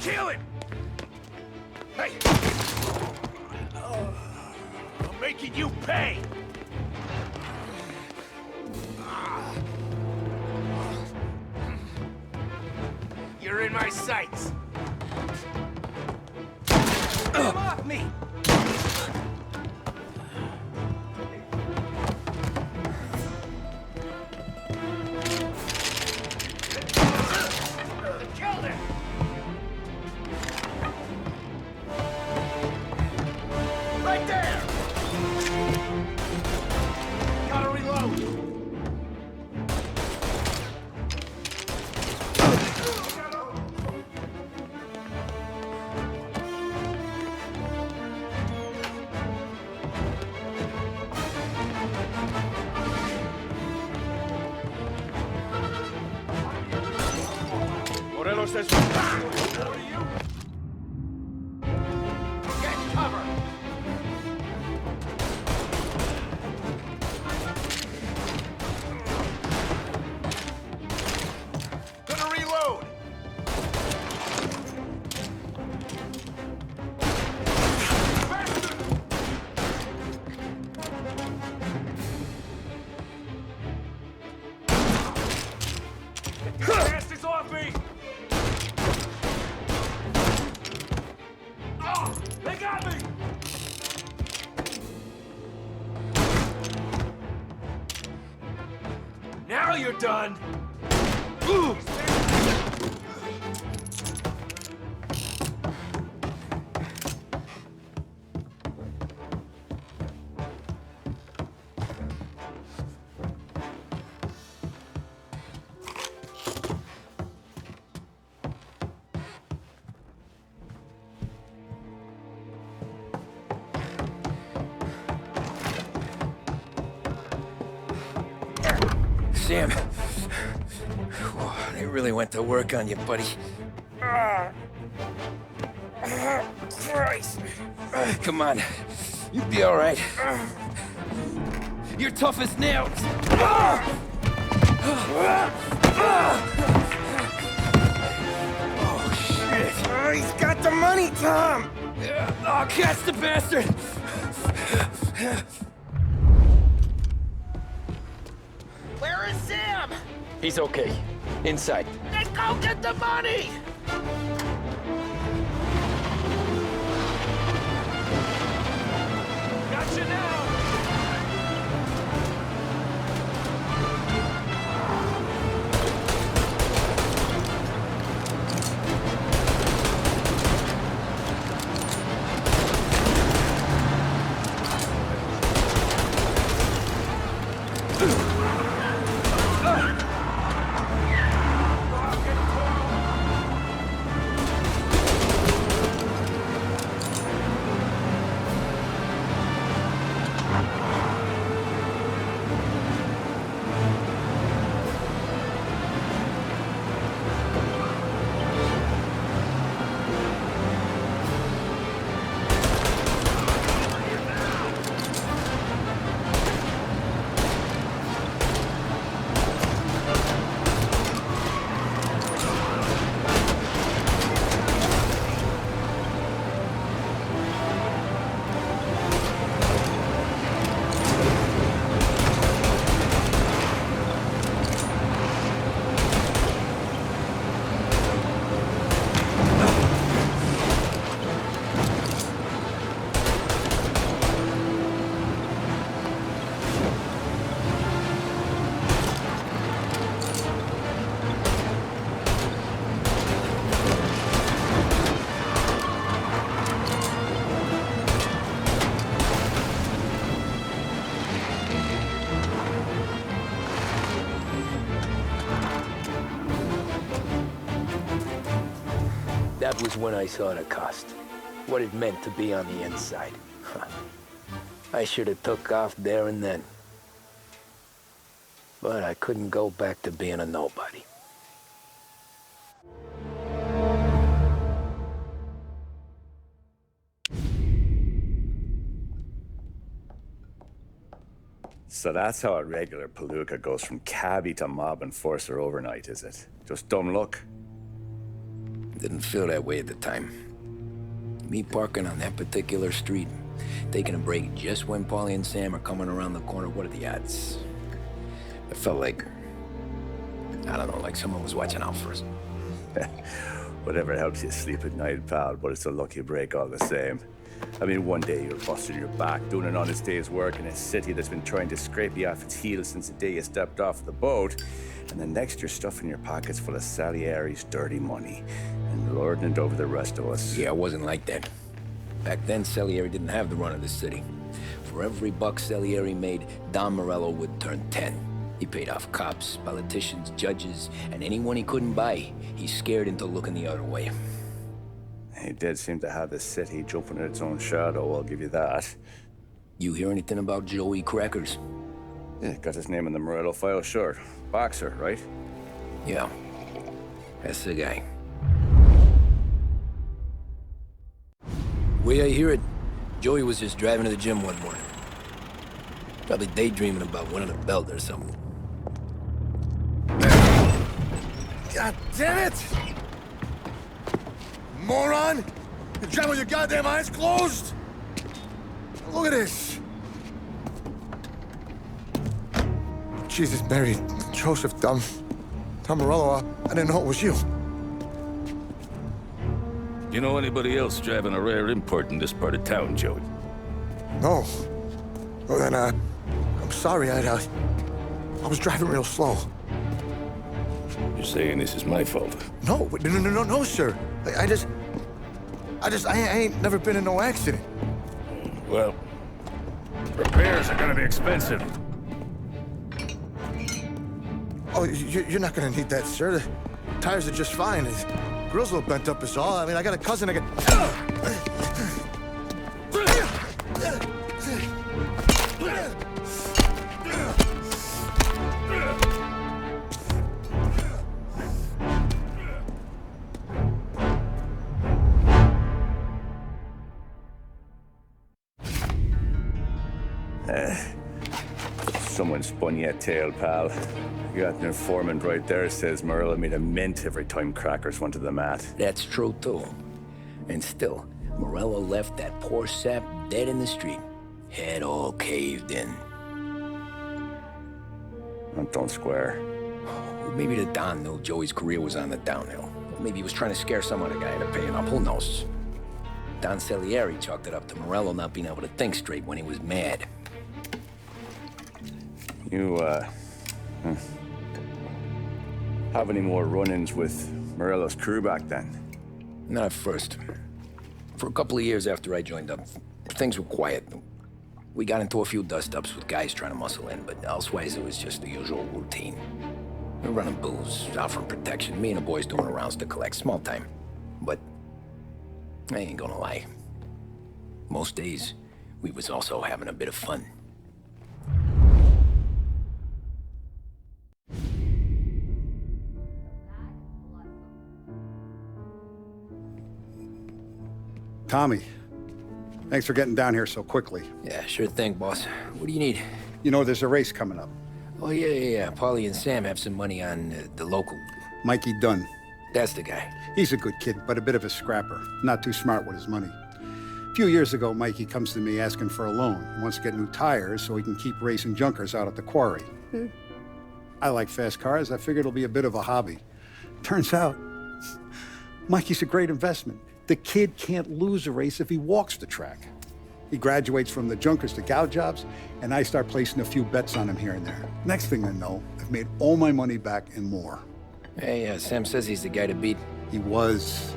Kill it! Hey! I'm making you pay! You're in my sights! Get off me! Killed him! Right there! Gotta reload! Morello says... Get cover! Gonna reload! Bastards off me! Oh, they got me! Now you're done! Ooh. Sam. They really went to work on you, buddy. Christ. Come on. You'll be all right. You're tough as nails. Oh, shit. Oh, he's got the money, Tom! Oh, catch the bastard! Where is Sam? He's okay. Inside. Then go get the money! Gotcha now! That was when I saw the cost. What it meant to be on the inside. I should have took off there and then. But I couldn't go back to being a nobody. So that's how a regular palooka goes from cabbie to mob enforcer overnight, is it? Just dumb luck? Didn't feel that way at the time. Me parking on that particular street, taking a break just when Paulie and Sam are coming around the corner, what are the odds? It felt like, I don't know, like someone was watching out for us. Whatever helps you sleep at night, pal, but it's a lucky break all the same. I mean, one day you're busting your back, doing an honest day's work in a city that's been trying to scrape you off its heels since the day you stepped off the boat, and the next you're stuffing your pockets full of Salieri's dirty money and lording it over the rest of us. Yeah, it wasn't like that. Back then, Salieri didn't have the run of the city. For every buck Salieri made, Don Morello would turn 10. He paid off cops, politicians, judges, and anyone he couldn't buy, he scared into looking the other way. He did seem to have the city jumping at its own shadow, I'll give you that. You hear anything about Joey Crackers? Yeah, got his name in the Morello file, sure. Boxer, right? Yeah, that's the guy. The way I hear it, Joey was just driving to the gym one morning. Probably daydreaming about winning a belt or something. God damn it! Moron! You drive with your goddamn eyes closed? Look at this! Jesus, Mary, Joseph, Tom Morello, I didn't know it was you. You know anybody else driving a rare import in this part of town, Joey? No. Well, then, I'm sorry, I was driving real slow. You're saying this is my fault? No, sir. I ain't never been in no accident. Well, repairs are gonna be expensive. Oh, you're not gonna need that, sir. The tires are just fine. His grill's a little bent up is all. I mean, I got a cousin that Someone spun you a tail, pal. You got an informant right there says Morello made a mint every time Crackers went to the mat. That's true, too. And still, Morello left that poor sap dead in the street. Head all caved in. Don't square. Maybe the Don knew Joey's career was on the downhill. Maybe he was trying to scare some other guy into paying up. Who knows? Don Salieri chalked it up to Morello not being able to think straight when he was mad. You, have any more run-ins with Morello's crew back then? Not at first. For a couple of years after I joined up, things were quiet. We got into a few dust-ups with guys trying to muscle in, but elsewise it was just the usual routine. We're running booze, offering protection, me and the boys doing rounds to collect, small time. But I ain't gonna lie. Most days, we was also having a bit of fun. Tommy, thanks for getting down here so quickly. Yeah, sure thing, boss. What do you need? You know, there's a race coming up. Oh, yeah. Paulie and Sam have some money on the local... Mikey Dunn. That's the guy. He's a good kid, but a bit of a scrapper. Not too smart with his money. A few years ago, Mikey comes to me asking for a loan. He wants to get new tires so he can keep racing junkers out at the quarry. I like fast cars. I figured it'll be a bit of a hobby. Turns out, Mikey's a great investment. The kid can't lose a race if he walks the track. He graduates from the junkers to gal jobs, and I start placing a few bets on him here and there. Next thing I know, I've made all my money back and more. Hey, Sam says he's the guy to beat. He was.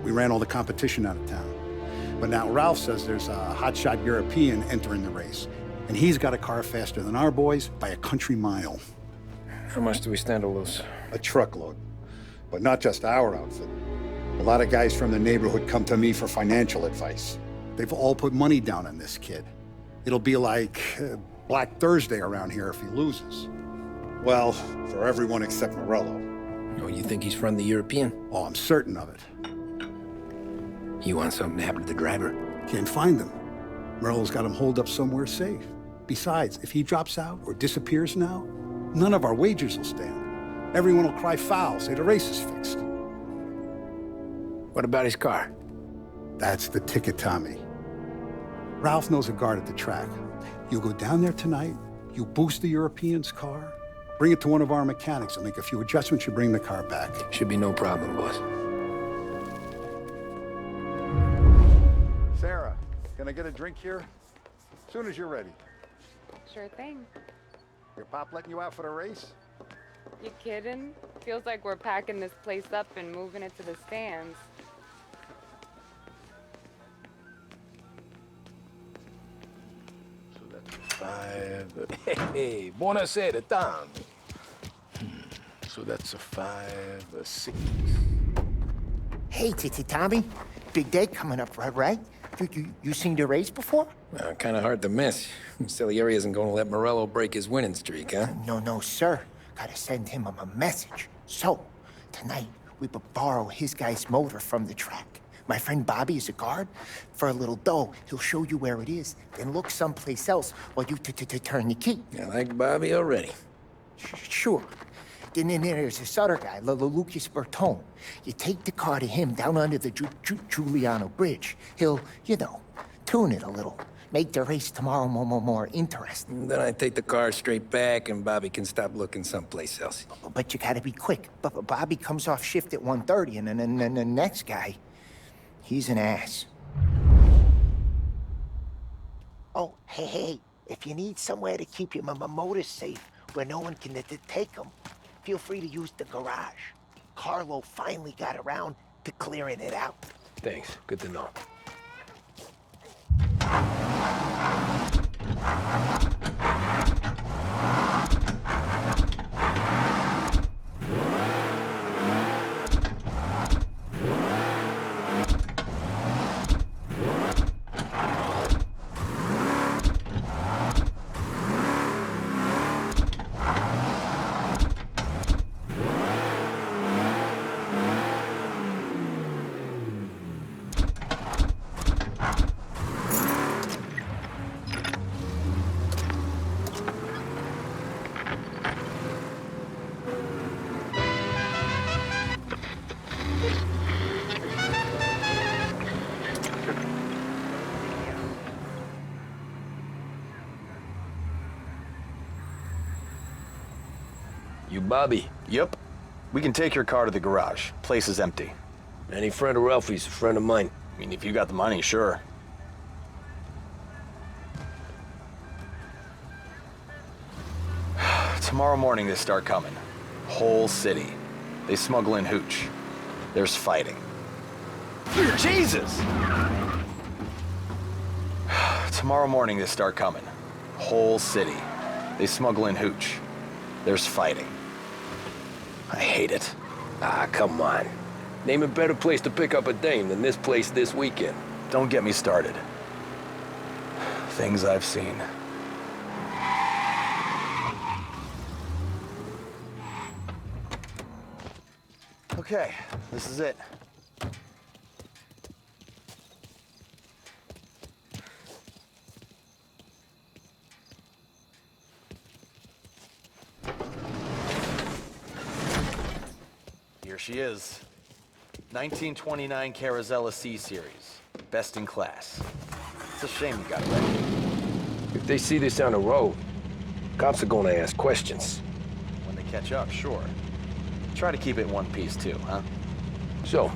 We ran all the competition out of town. But now Ralph says there's a hotshot European entering the race, and he's got a car faster than our boys by a country mile. How much do we stand to lose? A truckload. But not just our outfit. A lot of guys from the neighborhood come to me for financial advice. They've all put money down on this kid. It'll be like Black Thursday around here if he loses. Well, for everyone except Morello. Oh, you think he's from the European? Oh, I'm certain of it. You want something to happen to the driver? Can't find him. Morello's got him holed up somewhere safe. Besides, if he drops out or disappears now, none of our wagers will stand. Everyone will cry foul, say the race is fixed. What about his car? That's the ticket, Tommy. Ralph knows a guard at the track. You go down there tonight, you boost the European's car, bring it to one of our mechanics, and make a few adjustments, you bring the car back. Should be no problem, boss. Sarah, can I get a drink here? As soon as you're ready. Sure thing. Your pop letting you out for the race? You kidding? Feels like we're packing this place up and moving it to the stands. So that's a 5. Hey, buonasera, Tom. So that's a 5, a 6. Hey, Tommy. Big day coming up, right? You seen the race before? Kind of hard to miss. Salieri isn't going to let Morello break his winning streak, huh? No, sir. Gotta send him a message. So, tonight, we borrow his guy's motor from the track. My friend Bobby is a guard. For a little dough, he'll show you where it is, then look someplace else while you turn the key. I like Bobby already. Sure. Then there's this other guy, Lucas Bertone. You take the car to him down under the Giuliano Bridge. He'll, tune it a little. Make the race tomorrow more interesting. Then I take the car straight back, and Bobby can stop looking someplace else. But you gotta be quick. But Bobby comes off shift at 1:30, and then the next guy, he's an ass. Oh, hey, if you need somewhere to keep your motor safe, where no one can take them, feel free to use the garage. Carlo finally got around to clearing it out. Thanks. Good to know. You Bobby? Yep. We can take your car to the garage. Place is empty. Any friend of Ralphie's, a friend of mine. I mean, if you got the money, sure. Tomorrow morning they start coming. Whole city. They smuggle in hooch. There's fighting. Jesus! Tomorrow morning they start coming. Whole city. They smuggle in hooch. There's fighting. I hate it. Ah, come on. Name a better place to pick up a dame than this place this weekend. Don't get me started. Things I've seen. Okay, this is it. Here she is. 1929 Carazella C-Series. Best in class. It's a shame you got wrecked. If they see this on the road, cops are gonna ask questions. When they catch up, sure. Try to keep it in one piece, too, huh? So,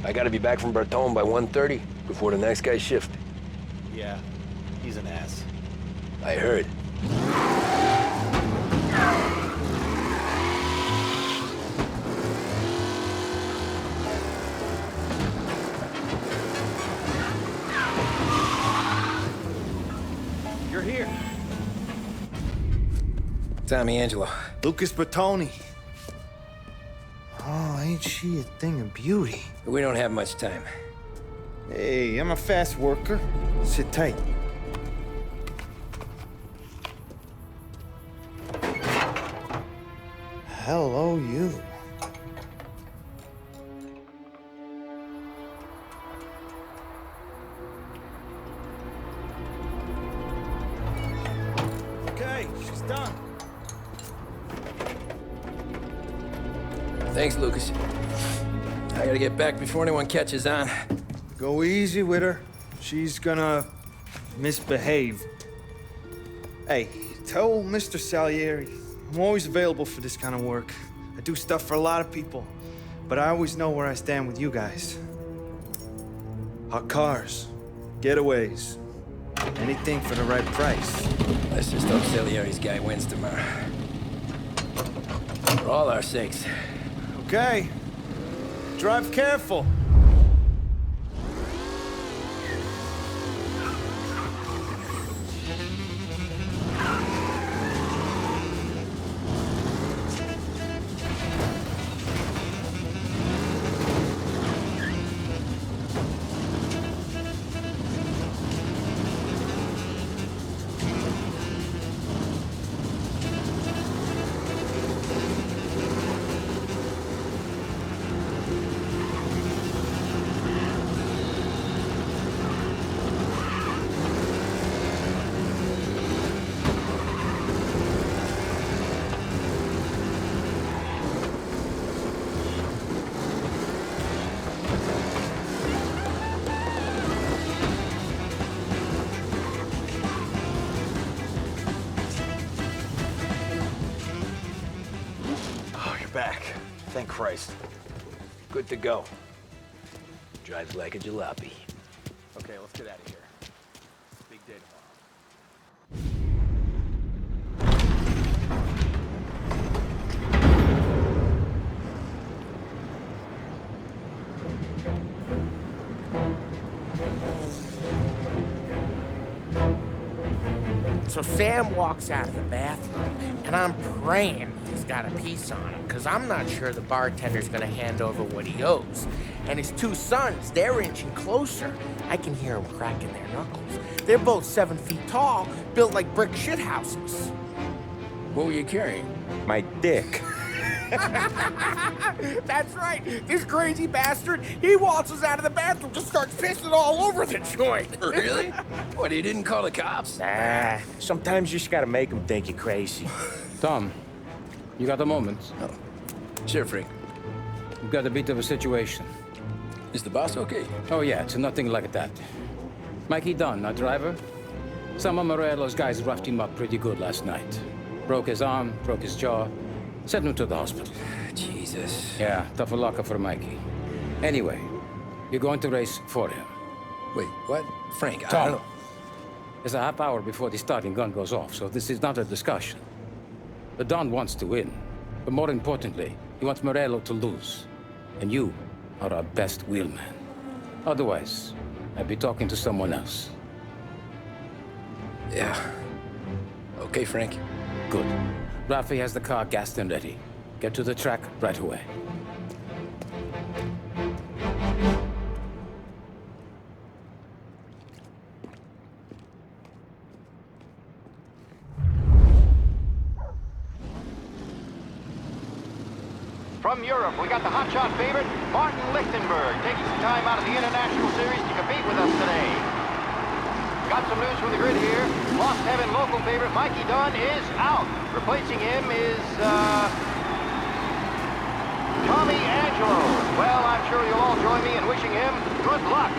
I gotta be back from Bertone by 1:30 before the next guy's shift. Yeah, he's an ass. I heard. You're here. Tommy Angelo. Lucas Bertone. Oh, ain't she a thing of beauty? We don't have much time. Hey, I'm a fast worker. Sit tight. Hello, you. Okay, she's done. Thanks, Lucas. I I gotta get back before anyone catches on. Go easy with her. She's gonna misbehave. Hey, tell Mr. Salieri I'm always available for this kind of work. I do stuff for a lot of people, but I always know where I stand with you guys. Hot cars, getaways, anything for the right price. Let's just hope Salieri's guy wins tomorrow. For all our sakes. Okay. Drive careful. Back. Thank Christ. Good to go. Drives like a jalopy. Okay, let's get out of here. Big day tomorrow. So Sam walks out of the bathroom, and I'm praying he's got a piece on him, because I'm not sure the bartender's gonna hand over what he owes. And his two sons, they're inching closer. I can hear them cracking their knuckles. They're both 7 feet tall, built like brick shithouses. What were you carrying? My dick. That's right. This crazy bastard, he waltzes out of the bathroom, just starts pissing all over the joint. Really? What, he didn't call the cops? Nah, sometimes you just gotta make them think you're crazy. Tom, you got a moment? Oh. Sure, Frank. We've got a bit of a situation. Is the boss okay? Oh, yeah, it's nothing like that. Mikey Dunn, our driver. Some of Morello's guys roughed him up pretty good last night. Broke his arm, broke his jaw. Sent him to the hospital. Jesus. Yeah, tough luck for Mikey. Anyway, you're going to race for him. Wait, what? Frank, I Tom, don't... it's a half hour before the starting gun goes off, so this is not a discussion. The Don wants to win, but more importantly, he wants Morello to lose. And you are our best wheelman. Otherwise, I'd be talking to someone else. Yeah. Okay, Frank. Good. Rafi has the car gassed and ready. Get to the track right away. From Europe, we got the hotshot favorite, Martin Lichtenberg, taking some time out of the International Series to compete with us today. Got some news from the grid here. Lost Heaven local favorite Mikey Dunn is out. Replacing him is, Tommy Angelo. Well, I'm sure you'll all join me in wishing him good luck.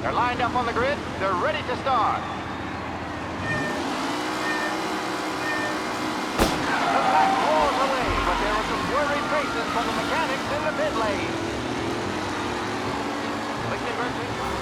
They're lined up on the grid. They're ready to start. The pack roars away, but there are some worried faces from the mechanics in the pit lane. Lichtenberg takes one.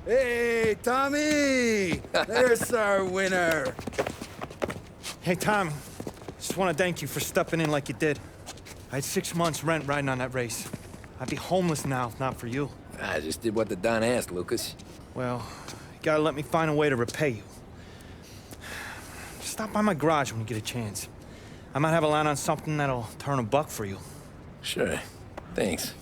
Hey, Tommy! There's our winner. Hey, Tommy. Just want to thank you for stepping in like you did. I had 6 months rent riding on that race. I'd be homeless now if not for you. I just did what the Don asked, Lucas. Well, you gotta let me find a way to repay you. Stop by my garage when you get a chance. I might have a line on something that'll turn $1 for you. Sure. Thanks.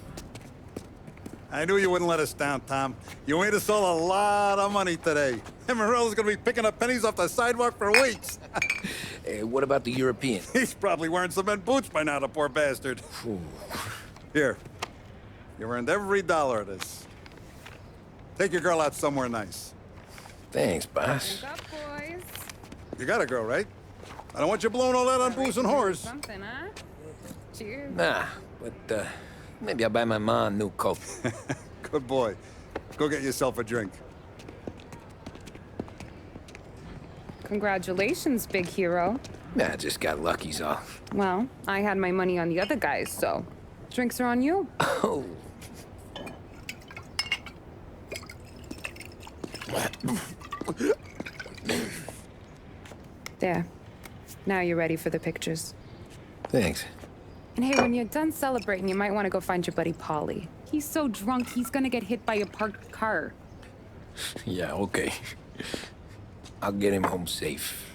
I knew you wouldn't let us down, Tom. You made us all a lot of money today. And Morello's gonna be picking up pennies off the sidewalk for weeks. Hey, what about the European? He's probably wearing cement boots by now, the poor bastard. Here. You earned every dollar of this. Take your girl out somewhere nice. Thanks, boss. Wake up, boys. You got a girl, right? I don't want you blowing all that on booze and whores. Something, huh? Cheers. Nah, but maybe I'll buy my mom a new coat. Good boy. Go get yourself a drink. Congratulations, big hero. Nah, I just got lucky's all. Well, I had my money on the other guys, so drinks are on you. Oh. There. Now you're ready for the pictures. Thanks. And hey, when you're done celebrating, you might want to go find your buddy Paulie. He's so drunk, he's gonna get hit by a parked car. Yeah, okay. I'll get him home safe.